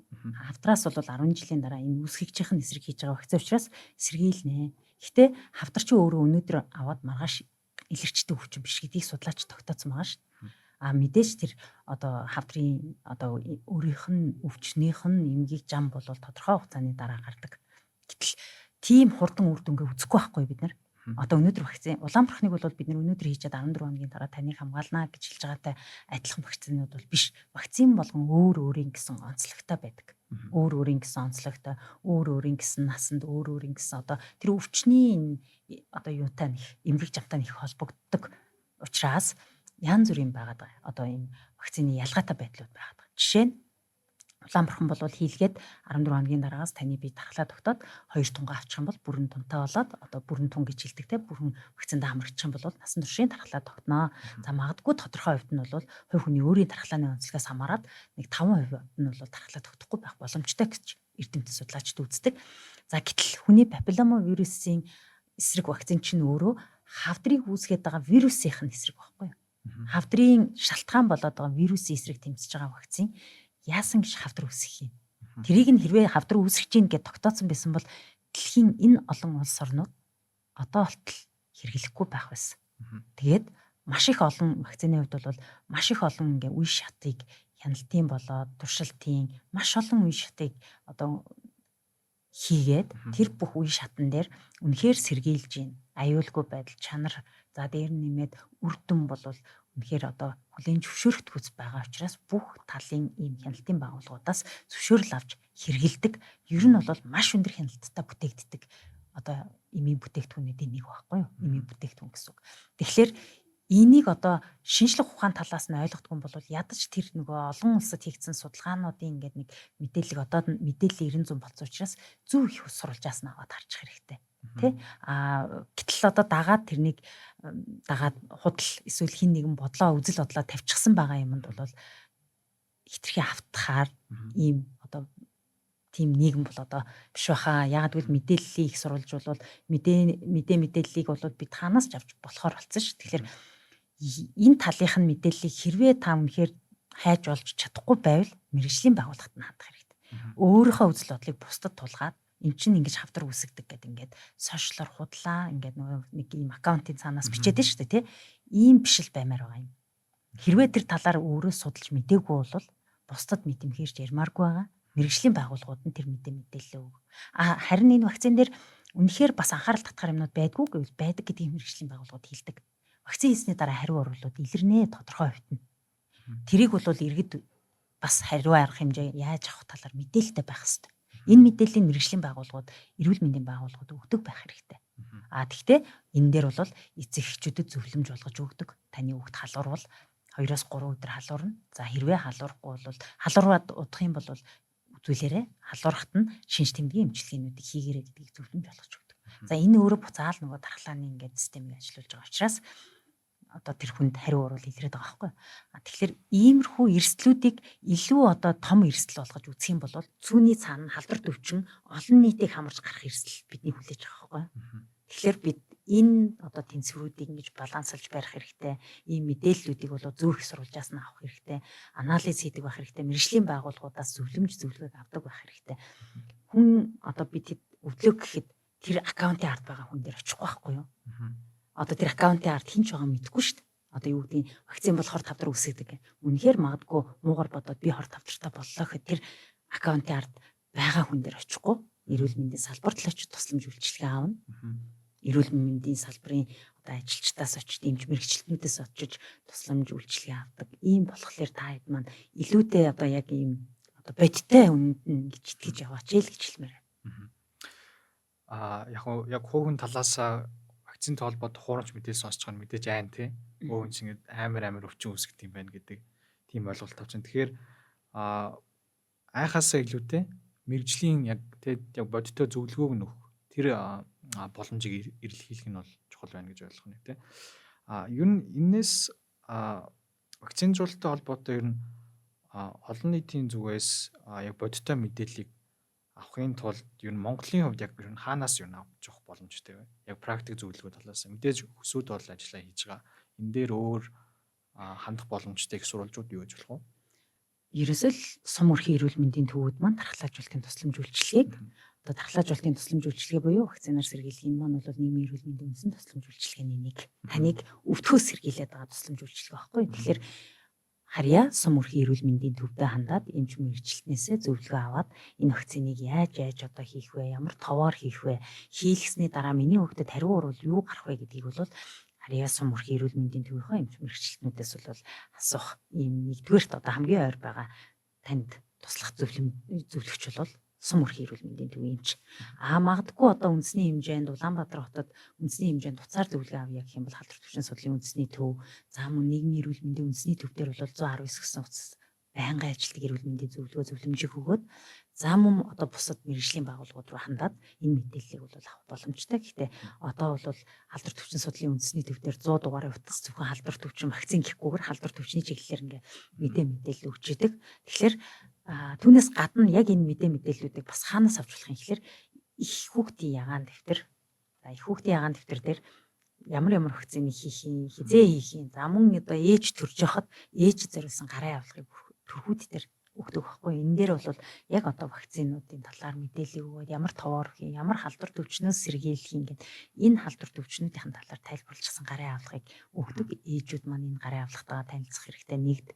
хавдраас бол 10 жилийн дараа энэ үсгэгчийн эсрэг хийж байгаа вакцины учраас сэргийлнэ. Гэхдээ хавдар чи өөрөө өнөөдөр аваад маргааш илэрчдэг хүчин биш гэдгийг судлаач тогтооцсон байгаа шүү. Мэдээж тэр одоо хавдрын одоо өөрийнх нь өвчнийх нь эмгэг зам бол тодорхой хугацааны дараа гардаг. Гэтэл тийм хурдан үр дүнгээ үзэхгүй байхгүй бид нар. Одоо өнөөдөр вакцин Улаанбархныг бол бид нар өнөөдөр хийж чад 14 хоногийн дараа таныг хамгаална гэж хэлж байгаатай адилхан вакцинууд бол биш. Вакцин болгон өөр өөрийн гэсэн онцлогтой байдаг. Өөр өөрийн гэсэн онцлогтой, өөр өөрийн гэсэн насанд, өөр өөрийн гэсэн одоо тэр өвчний одоо юутай нэг эмгэг замтай нэг холбогддог учраас янз бүрийн байгаад байгаа. Одоо энэ вакцины ялгаатай байдлууд байгаад байгаа. Жишээ нь Улаанбархан бол хийлгээд 14 хоногийн дараагаас таны бие дархлаа тогтоод 2 тунгаа авчих юм бол бүрэн тунтай болоод одоо бүрэн тун гэж хэлдэг те бүрэн вакцинд хамрагдчих юм бол насан туршийн дархлаа тогтноо. За магадгүй тодорхой хувьд нь бол хувь хүний өөрийн дархлааны онцлогоос хамаарат нэг 5% нь бол дархлаа тогтохгүй байх боломжтой гэж эрдэмтэд судлаачид үздэг. За гэтэл хүний папиллома вирусын эсрэг вакцин чинь өөрөө хавдрыг үүсгээд байгаа вирусынх нь эсрэг байхгүй юу? Хавдрын шалтгаан болоод байгаа вирусын эсрэг тэмцэж байгаа вакцин яасан гэж хавдар үүсгэх юм. Тэрийг нь хэрвээ хавдар үүсгэж гин гэж тогтооцсон байсан бол дэлхийн энэ олон улс орнууд одоо болтол хэрэглэхгүй байх байсан. Тэгээд маш их олон вакцины хувьд бол маш их олон ингээ үе шатыг хяналтын болоод туршилтын маш олон үе шатыг одоо хийгээд тэр бүх үе шатан дээр үнэхээр сэргийлж гин аюулгүй байдал чанар за дээр нэмээд үр дүн бол үнэхээр одоо хүлээн зөвшөөрөх хүч байгаа учраас бүх талын ийм хяналтын байгууллагуудаас зөвшөөрөл авч хэрэгэлдэг. Ер нь бол маш өндөр хяналттай бүтээгддэг одоо эмийн бүтээгдэхүүнүүдийн нэг байхгүй юу? Эмийн бүтээгдэхүүн гэсэн үг. Тэгэхээр энийг одоо шинжлэх ухааны талаас нь ойлгохгүй бол ядаж тэр нөгөө олон улсад хийгдсэн судалгаануудын ингээд нэг мэдээлэл одоо мэдээлэл 900 болсон учраас зөв их сурвалжаас нь аваад харчих хэрэгтэй. Тэ гэтэл одоо дагаад тэрнийг дагаад худал эсвэл хин нэгэн бодлоо үзэл бодлоо тавьчихсан байгаа юмд бол хитрхи автахаар ийм одоо тийм нийгэм бол одоо биш баха. Яг гэвэл мэдээллийг их сурвалж бол мэдээллийг бол бид таанаас ч авч болохоор болсон ш. Тэгэхээр энэ талынх нь мэдээллийг хэрвээ та үнэхээр хайж олж чадахгүй байвал мэргэжлийн байгууллагад нь хандах хэрэгтэй. Өөрийнхөө үзэл бодлыг бусдад тулгаад эн чинь ингэж хавдар үсгдэг гэдэг ингээд сошиалор худлаа ингээд нэг ийм аккаунтын цаанаас бичээд шүү дээ тий. Ийм бишэл баймаар байгаа юм. Хэрвээ тэр талаар өөрөө судалж мэдээгүй бол бусдад мэдэмхийрч ярмааргүй байгаа. Мэргэжлийн байгууллагууд нь тэр мэдээлэл өг. Харин энэ вакцин дээр үнэхээр бас анхаарал татах юмнууд байдгүй гэвэл байдаг гэдгийг мэргэжлийн байгууллагууд хэлдэг. Вакцин хийсний дараа хариу оруулууд илэрнэ тодорхой хувьд нь. Тэрийг бол иргэд бас хариу арга хэмжээ яаж авах талаар мэдээлэлтэй байх хэрэгтэй. Энэ мэдээллийн мэргэжлийн байгууллагууд, эрүүл мэндийн байгууллагууд өгдөг байх хэрэгтэй. Тэгтээ энэ дээр бол эцэг эхчүүдэд зөвлөмж болгож өгдөг. Таны хүүхд халуурвал 2-3 өдөр халуурна. За хэрвээ халуурахгүй бол халуураад удах юм бол үзүүлээрэ халуурахт нь шинж тэмдгийн эмчилгээнүүдийг хийгээрэй гэдгийг зөвлөмж болгож өгдөг. За энэ өөрөө буцаал нөгөө дархлааны ингээд системийг ажиллуулж байгаа учраас одоо тэр хүнд хариу урвал илрээд байгаа байхгүй. Тэгэхээр иймэрхүү эрсдлүүдийг илүү одоо том эрсдэл болгож үзэх юм бол цүүний цаана халдвар төвчин олон нийтийг хамарч гарах эрсдэл бидний хүлээж байгаа байхгүй. Тэгэхээр бид энэ одоо тэнцвэрүүдийг ингэж балансалж барих хэрэгтэй. Ийм мэдээллүүдийг бол зөв их сурвалжаас нь авах хэрэгтэй. Анализ хийдэг байх хэрэгтэй. Мэргэжлийн байгууллагуудаас зөвлөмж авдаг байх хэрэгтэй. Хүн одоо бид өвдлөө гэхэд тэр аккаунтын ард байгаа хүн дээр очихгүй байхгүй юу? Одоо тэр аккаунтын ард хин ч байгаа мэдэхгүй шүү дээ. Одоо юу гэдгийг вакцин болохоор тавдар үсгдэг. Үнэхээр магадгүй муугар бодоод би хор тавдартай боллоо гэхэд тэр аккаунтын ард байгаа хүн дээр очихгүй эрүүл мэндийн салбарт л очиж тусламж үйлчилгээ аавна. Эрүүл мэндийн салбарын одоо ажилчдаас очиж дэмж мэрэгчлэтнүүдээс очиж тусламж үйлчилгээ авдаг. Ийм болохоор та хэд маань илүүтэй одоо яг ийм одоо бодиттой үнэнд нь гэж итгэж яваач л гэж хэлмээр. Яг хүүхэн талаас вакцинтэй холбоотой хуурамч мэдээлэл сонсож байгаа нь мэдээж айн тий. Өө ингэ амар өвчин үүсгэж юм байна гэдэг тийм ойлголт тавьчихсан. Тэгэхээр айхаасаа илүүтэй мэрэгжлийн яг бодиттой зөвлөгөөг нөх тэр боломжийг эрэлхийлэх нь бол чухал байна гэж ойлгох нэг тий. Ер нь энэс вакцинжуулалттай холбоотой ер нь олон нийтийн зүгээс яг бодиттой мэдээллийг авахын тулд ер нь Монголын хувьд яг ер нь хаанаас ер нь авч явах боломжтой вэ? Яг практик зөвлөгөө талаас мэдээж хүсүүд бол ажиллаа хийж байгаа. Энэ дээр өөр хандах боломжтой их сурвалжууд юу гэж болох вэ? Ерөөсөө л сум өрхийн эрүүл мэндийн төвүүд маань дархлаажуулалтын тусламж үйлчилгээг одоо дархлаажуулалтын тусламж үйлчилгээ буюу вакцинаар сэргийлэх энэ маань бол нийгмийн эрүүл мэндийн үндсэн тусламж үйлчилгээний нэг. Таныг өвдөхөөс сэргийлээд байгаа тусламж үйлчилгээ байхгүй. Тэгэхээр харьяа сум өрхийн эрүүл мэндийн төвдөө хандаад эмч мэрэгчлэнээсээ зөвлөгөө аваад энэ вакциныг яаж одоо хийх вэ? Ямар товоор хийх вэ? Хийлгэсний дараа миний хүүхдэд хариу урвал юу гарах вэ гэдгийг бол харьяа сум өрхийн эрүүл мэндийн төвийнхөө эмч мэрэгчлэнүүдээс бол асуух ийм нэгдүгээрт одоо хамгийн ойр байгаа танд туслах зөвлөгч бол сум өрхийн эрүүл мэндийн төв эмч. Магадгүй одоо үндэсний хэмжээнд Улаанбаатар хотод үндэсний хэмжээнд туцаар зөвлөгөө авъя гэх юм бол халдвар төвчин судлалын үндэсний төв, за мөн нийгмийн эрүүл мэндийн үндэсний төв дээр бол 119 гэсэн утас байнгын ажилтг эрүүл мэндийн зөвлөгөө зөвлөмжийг өгөөд за мөн одоо бусад мэргэжлийн байгууллагууд руу хандаад энэ мэдээллийг бол авах боломжтой. Гэхдээ одоо бол халдвар төвчин судлалын үндэсний төв дээр 100 дугаарыг утас зөвхөн халдвар төвчин вакцин гэхгүйгээр халдвар төвчний чиглэлээр ингээ мэдээлэл өгч идэг. Тэгэхээр түүнээс гадна яг энэ мэдээллүүдийг бас хаанаас авч болох юм гэхээр их хүүхдийн ягаан дэвтэр. За их хүүхдийн ягаан дэвтэр дээр ямар вакциныг хийх юм, хизээ хийх юм. За мөн одоо ээж төрж яхад ээж зориулсан гарын авлагыг төрхүүд дээр өгдөг байхгүй. Энэ дээр бол яг одоо вакцинуудын талаар мэдээлэл өгөөд ямар товоор хийх, ямар халдвар төвчнөөс сэргийлэх юм гээд энэ халдвар төвчнүүдийн талаар тайлбарлажсан гарын авлагыг өгдөг. Ээжүүд маань энэ гарын авлагтайгаа танилцах хэрэгтэй. Нэгд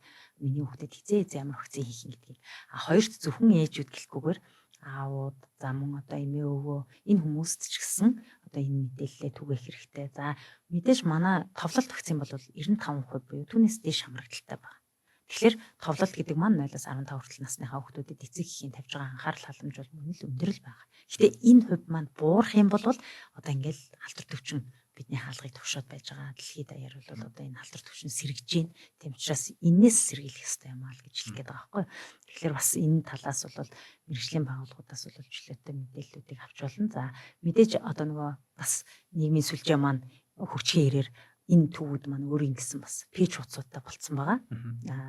миний хүүхдэд хизээ ямар вакцин хийх юм гэдгийг. Хоёрт зөвхөн ээжүүд гэлэхгүйгээр аауд, за мөн одоо эмээ өвөө энэ хүмүүст ч гэсэн одоо энэ мэдээллээ түгээх хэрэгтэй. За мэдээж манай товлолт вакцин бол 95% буюу түүнээс дээш хамрагдaltaй байна. Тэгэхээр товлолт гэдэг маань 0-15 хүртэл насныхаа хүүхдүүдэд эцэг эхийн тавьж байгаа анхаарал халамж бол мөн л өндөр л байгаа. Гэтэ энэ хувь маань буурах юм бол одоо ингээл халдвар төвчин бидний хаалгыг төвшөөд байж байгаа. Дэлхийд даяар бол одоо энэ халдвар төвчин сэргэж гин. Тийм учраас энээс сэргийлэх хэрэгтэй юм аа л гэж хэлэх гээд байгаа байхгүй. Тэгэхээр бас энэ талаас бол мэргэжлийн байгууллагуудаас бол чөлөөтэй мэдээллүүдийг авч болно. За мэдээж одоо нөгөө бас нийгмийн сүлжээ маань хөгжихийн ирээр энэ төвүүд маань өөрийн гэсэн бас пэйж хуудасуудтай болцсон байгаа.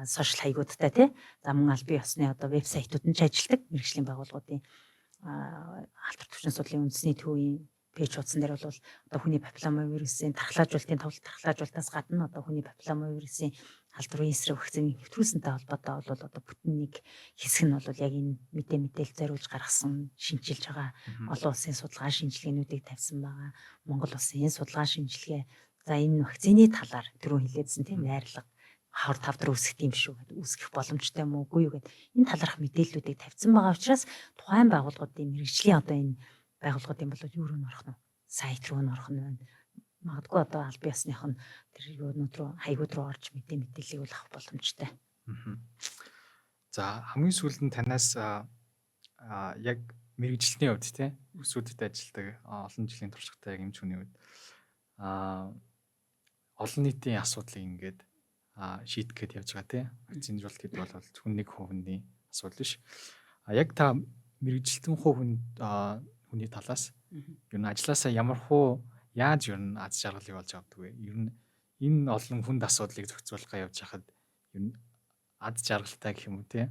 Сошиал хаягуудтай тий. За мөн аль бие усны одоо вебсайтууд нь ч ажилладаг мэргэжлийн байгууллагуудын халдвар төвчин судлалын үндэсний төвийн пэйж хуудсан дээр бол одоо хүний папиллома вирусын тархлаажуулалтын тархлаажуулалтаас гадна одоо хүний папиллома вирусын халдварын эсрэг вакцины нэвтрүүлсэнтэй холбоотой бол одоо бүтэн нэг хэсэг нь бол яг энэ мэдээлэл зориулж гаргасан шинжилж байгаа олон улсын судалгаа шинжилгээнүүдийг тавьсан байгаа. Монгол улсын энэ судалгаа шинжилгээ за энэ вакцины талаар түрүү хэлээдсэн тийм найрлага хавар тавдар үүсгэх юм шүү гэдэг үүсгэх боломжтой юм уугүй юу гэдэг энэ талаарх мэдээллүүдийг тавьсан байгаа учраас тухайн байгууллагуудын мэргэжлийн одоо энэ байгууллагуудын бол юу руу орох нь сайт руу орох нь байна. Магадгүй одоо аль биесных нь тэр юунууд руу хаягууд руу орж мэдээллийг бол авах боломжтой. За хамгийн сүүлд нь танаас яг мэрэгжилтний хувьд тий өсвүүдэд ажилладаг олон жилийн туршлагатай яг эмч хүний хувьд олон нийтийн асуудлыг ингээд шийдэх гээд явж байгаа тий вакцинжуулалт гэдэг бол зөвхөн нэг хувийн асуудал биш. Яг та мэрэгжилтэн хүний талаас ер нь ажилласаа ямар хуу яаж ер нь аз жаргалыг олж авдаг вэ? Ер нь энэ олон хүнд асуудлыг зохицуулахаа явж хахад ер нь аз жаргалтай гэх юм уу те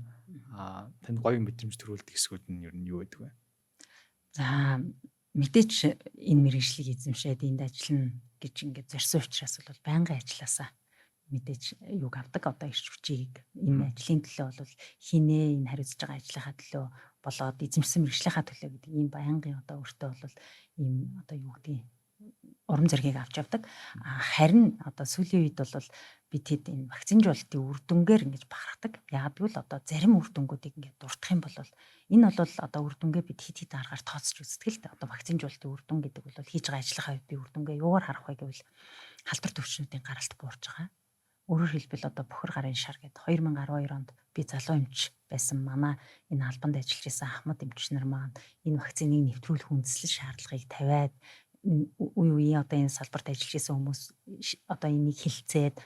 танд гоё мэдрэмж төрүүлдэг хэсгүүд нь ер нь юу байдаг вэ? За мэдээч энэ мэргэжлийг эзэмшээд энд ажиллана гэж ингээд зорьсон учраас бол байнгын ажилласаа мэдээж юг авдаг одоо ирч хүчийг энэ ажлын төлөө бол хийнэ энэ хариуцж байгаа ажлынхаа төлөө болоод эзэмшсэн мэргэжлийнхаа төлөө гэдэг ийм байнгын одоо өөртөө бол ийм одоо юу гэдгийг урам зоригийг авч явдаг. Харин одоо сүүлийн үед бол бид хэд энэ вакцинжуулалтын үр дүнгээр ингэж бахархдаг. Яагаад гэвэл одоо зарим үр дүнгуудыг ингэж дурдах юм бол энэ бол одоо үр дүнгээ бид хэд аргаар тооцож үздэг л дээ. Одоо вакцинжуулалтын үр дүн гэдэг бол хийж байгаа ажлынхаа үед би үр дүнгээ юугаар харах вэ гэвэл халдвар төвчнүүдийн гаралт буурж байгаа. Өөрөөр хэлбэл одоо Бохир гарын шар гэдэг 2012 онд би залуу эмч байсан манай энэ албанд ажиллаж исэн Ахмад эмч нар маань энэ вакциныг нэвтрүүлэх үндэслэл шаардлагыг тавиад үе одоо энэ салбарт ажиллаж исэн хүмүүс одоо энийг хилцээд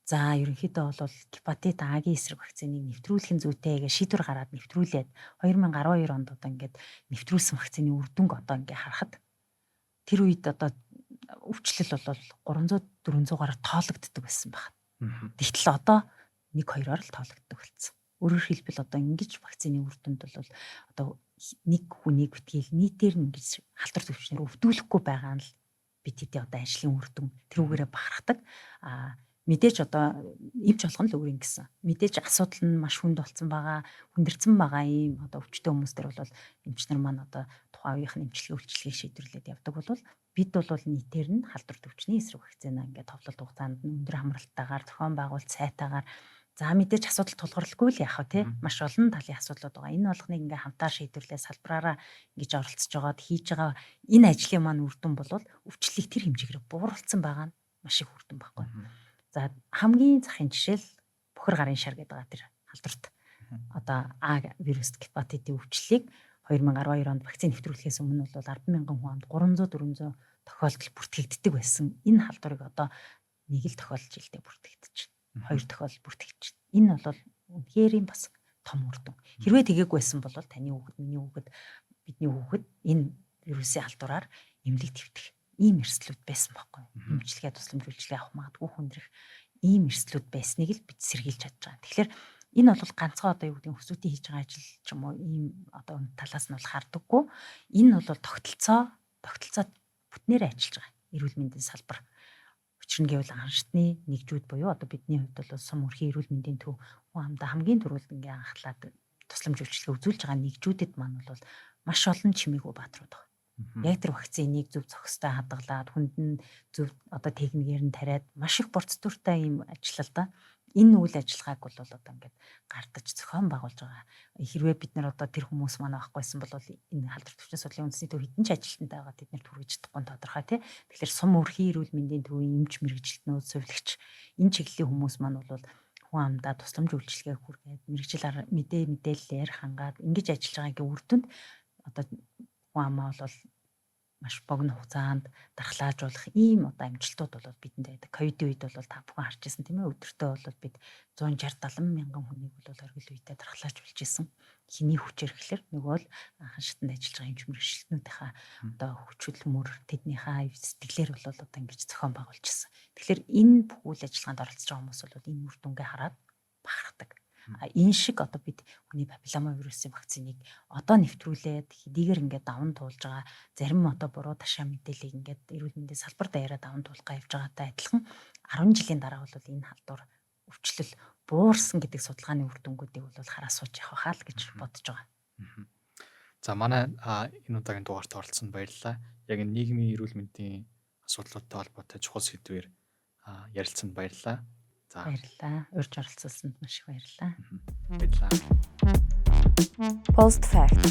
за ерөнхийдөө бол гепатит А-гийн эсрэг вакциныг нэвтрүүлэх нь зүйтэй гэж шийдвэр гараад нэвтрүүлээд 2012 онд одоо ингээд нэвтрүүлсэн вакцины үр дүнг одоо ингээд харахад тэр үед одоо өвчлөл бол 300-400 гараар тоологддог байсан байна. Тэгтэл одоо 1-2-оор л тоологддог болсон. Өөрөөр хэлбэл одоо ингэж вакцины үр дүнд бол одоо нэг хүнийг битгийл нийтээр нь ингэж халдвар төвчнөр өвдүүлэхгүй байгаа нь л бид хэдий одоо ажлын үр дүн тэрүүгээрээ бахархдаг. Мэдээж одоо эвч болгоно л өөрийн гэсэн. Мэдээж асуудал нь маш хүнд болсон байгаа, хүндэрсэн байгаа ийм одоо өвчтөе хүмүүс төр бол эмчнэр маань одоо тухайн үеийн эмчилгээ үйлчилгээг шийдвэрлээд явдаг бол бид бол нийтээр нь халдвар төвчний эсрэг вакцина ингээд товлолт хугацаанд өндөр хамралтайгаар зохион байгуулалт сайтаагаар за мэдээж асуудал тулгуурлахгүй л яах вэ те маш олон талын асуудлууд байгаа. Энэ болгоныг ингээ хамтаар шийдвэрлээ салбараараа ингэж оролцож байгаад хийж байгаа энэ ажлын маань үр дүн бол өвчлөлийг тэр хэмжээгээр бууруулсан байгаа нь маш их үр дүн байхгүй. За хамгийн захын жишээл Бохир гарын шар гэдэг байгаа тэр халдварт одоо А вирус гепатитийн өвчлөлийг 2012 онд вакцин нэвтрүүлэхээс өмнө бол 10,000 хүн амд 300-400 тохиолдол бүртгэгддэг байсан. Энэ халдварыг одоо нэг л тохиолдол жилдээ бүртгэгдэж байна. 2 тохиолдол бүртгэгдэж байна. Энэ бол үнэхээр бас том үр дүн. Хэрвээ тэгээгүй байсан бол таны хүүхэд, миний хүүхэд, бидний хүүхэд энэ вирусын халдвараар эмнэлэг твтэх ийм эрсдлүүд байсан байхгүй. Эмчилгээ тусламж үйлчилгээ авах магадгүй хүндрэх ийм эрсдлүүд байсныг л бид сэргийлж чадж байгаа. Тэгэхээр энэ бол ганцхан одоо юу гэдэг нь хөсөөтийн хийж байгаа ажил ч юм уу ийм одоо талаас нь бол хардаггүй. Энэ бол тогтолцоо бүтнээр ажиллаж байгаа. Эрүүл мэндийн салбар. Учир нь гэвэл анхны нэгжүүд буюу одоо бидний хувьд бол сум өрхийн эрүүл мэндийн төв хамдаа хамгийн түрүүлд ингээ анхлаад тусламж үйлчилгээ үзүүлж байгаа нэгжүүдэд маань бол маш олон чимээгүй бааtruуд байна. Яг тэр вакциныг зөв зохистой хадгалаад хүнд нь зөв одоо техникээр нь тариад маш их процедуртай ийм ажиллалаа. энэ үйл ажиллагааг бол одоо ингээд гардаж зохион байгуулж байгаа. Хэрвээ бид нар одоо тэр хүмүүс маань авахгүйсэн бол энэ халдвар төвчний судлалын үндэсний төв хэдэн ч ажилтнтай байгаа тэд нарт хүргэж чадахгүй нь тодорхой тий. Тэгэхээр сум өрхийн эрүүл мэндийн төвийн эмч мэрэгжилтнүүд, сувилагч энэ чиглэлийн хүмүүс маань бол хүн амдаа тусламж үйлчилгээ хүргээд мэрэгжил мэдээллээр хангаад ингэж ажиллаж байгаагийн үр дүнд одоо хүн амаа бол маш богино хугацаанд дархлаажуулах ийм одоо амжилтууд бол бидэнд байдаг. Ковидын үед бол та бүхэн харж ирсэн тийм ээ. Өдөртөө бол бид 160-70 мянган хүнийг бол оргил үедээ дархлаажуулж ирсэн. Хиний хүчээр гэхэлэр нөгөө л анхан шатанд ажиллаж байгаа эмч мэрэгчлэнүүдийнхаа одоо хүч хөдөлмөр тэднийхээ сэтгэлээр бол одоо ингэж зохион байгуулж ирсэн. Тэгэхээр энэ бүх үйл ажиллагаанд оролцож байгаа хүмүүс бол энэ үр дүнгээ хараад бахархдаг. Энэ шиг одоо бид хүний папиллома вирусын вакциныг одоо нэвтрүүлээд хэдийгээр ингээд даван туулж байгаа зарим одоо буруу ташаа мэдээллийг ингээд эрүүл мэндийн салбар даяараа даван туулгаа явж байгаатай адилхан 10 жилийн дараа бол энэ халдвар өвчлөл буурсан гэдэг судалгааны үр дүнгуудыг бол хараа сууж явах хаа л гэж бодож байгаа. За манай энэ удаагийн дугаарт оролцсонд баярлалаа. Яг энэ нийгмийн эрүүл мэндийн асуудлуудтай холбоотой чухал сэдвээр ярилцсанд баярлалаа. За Баярлалаа. Урьж оролцуулсанд маш их баярлалаа. баярлалаа. Post fact.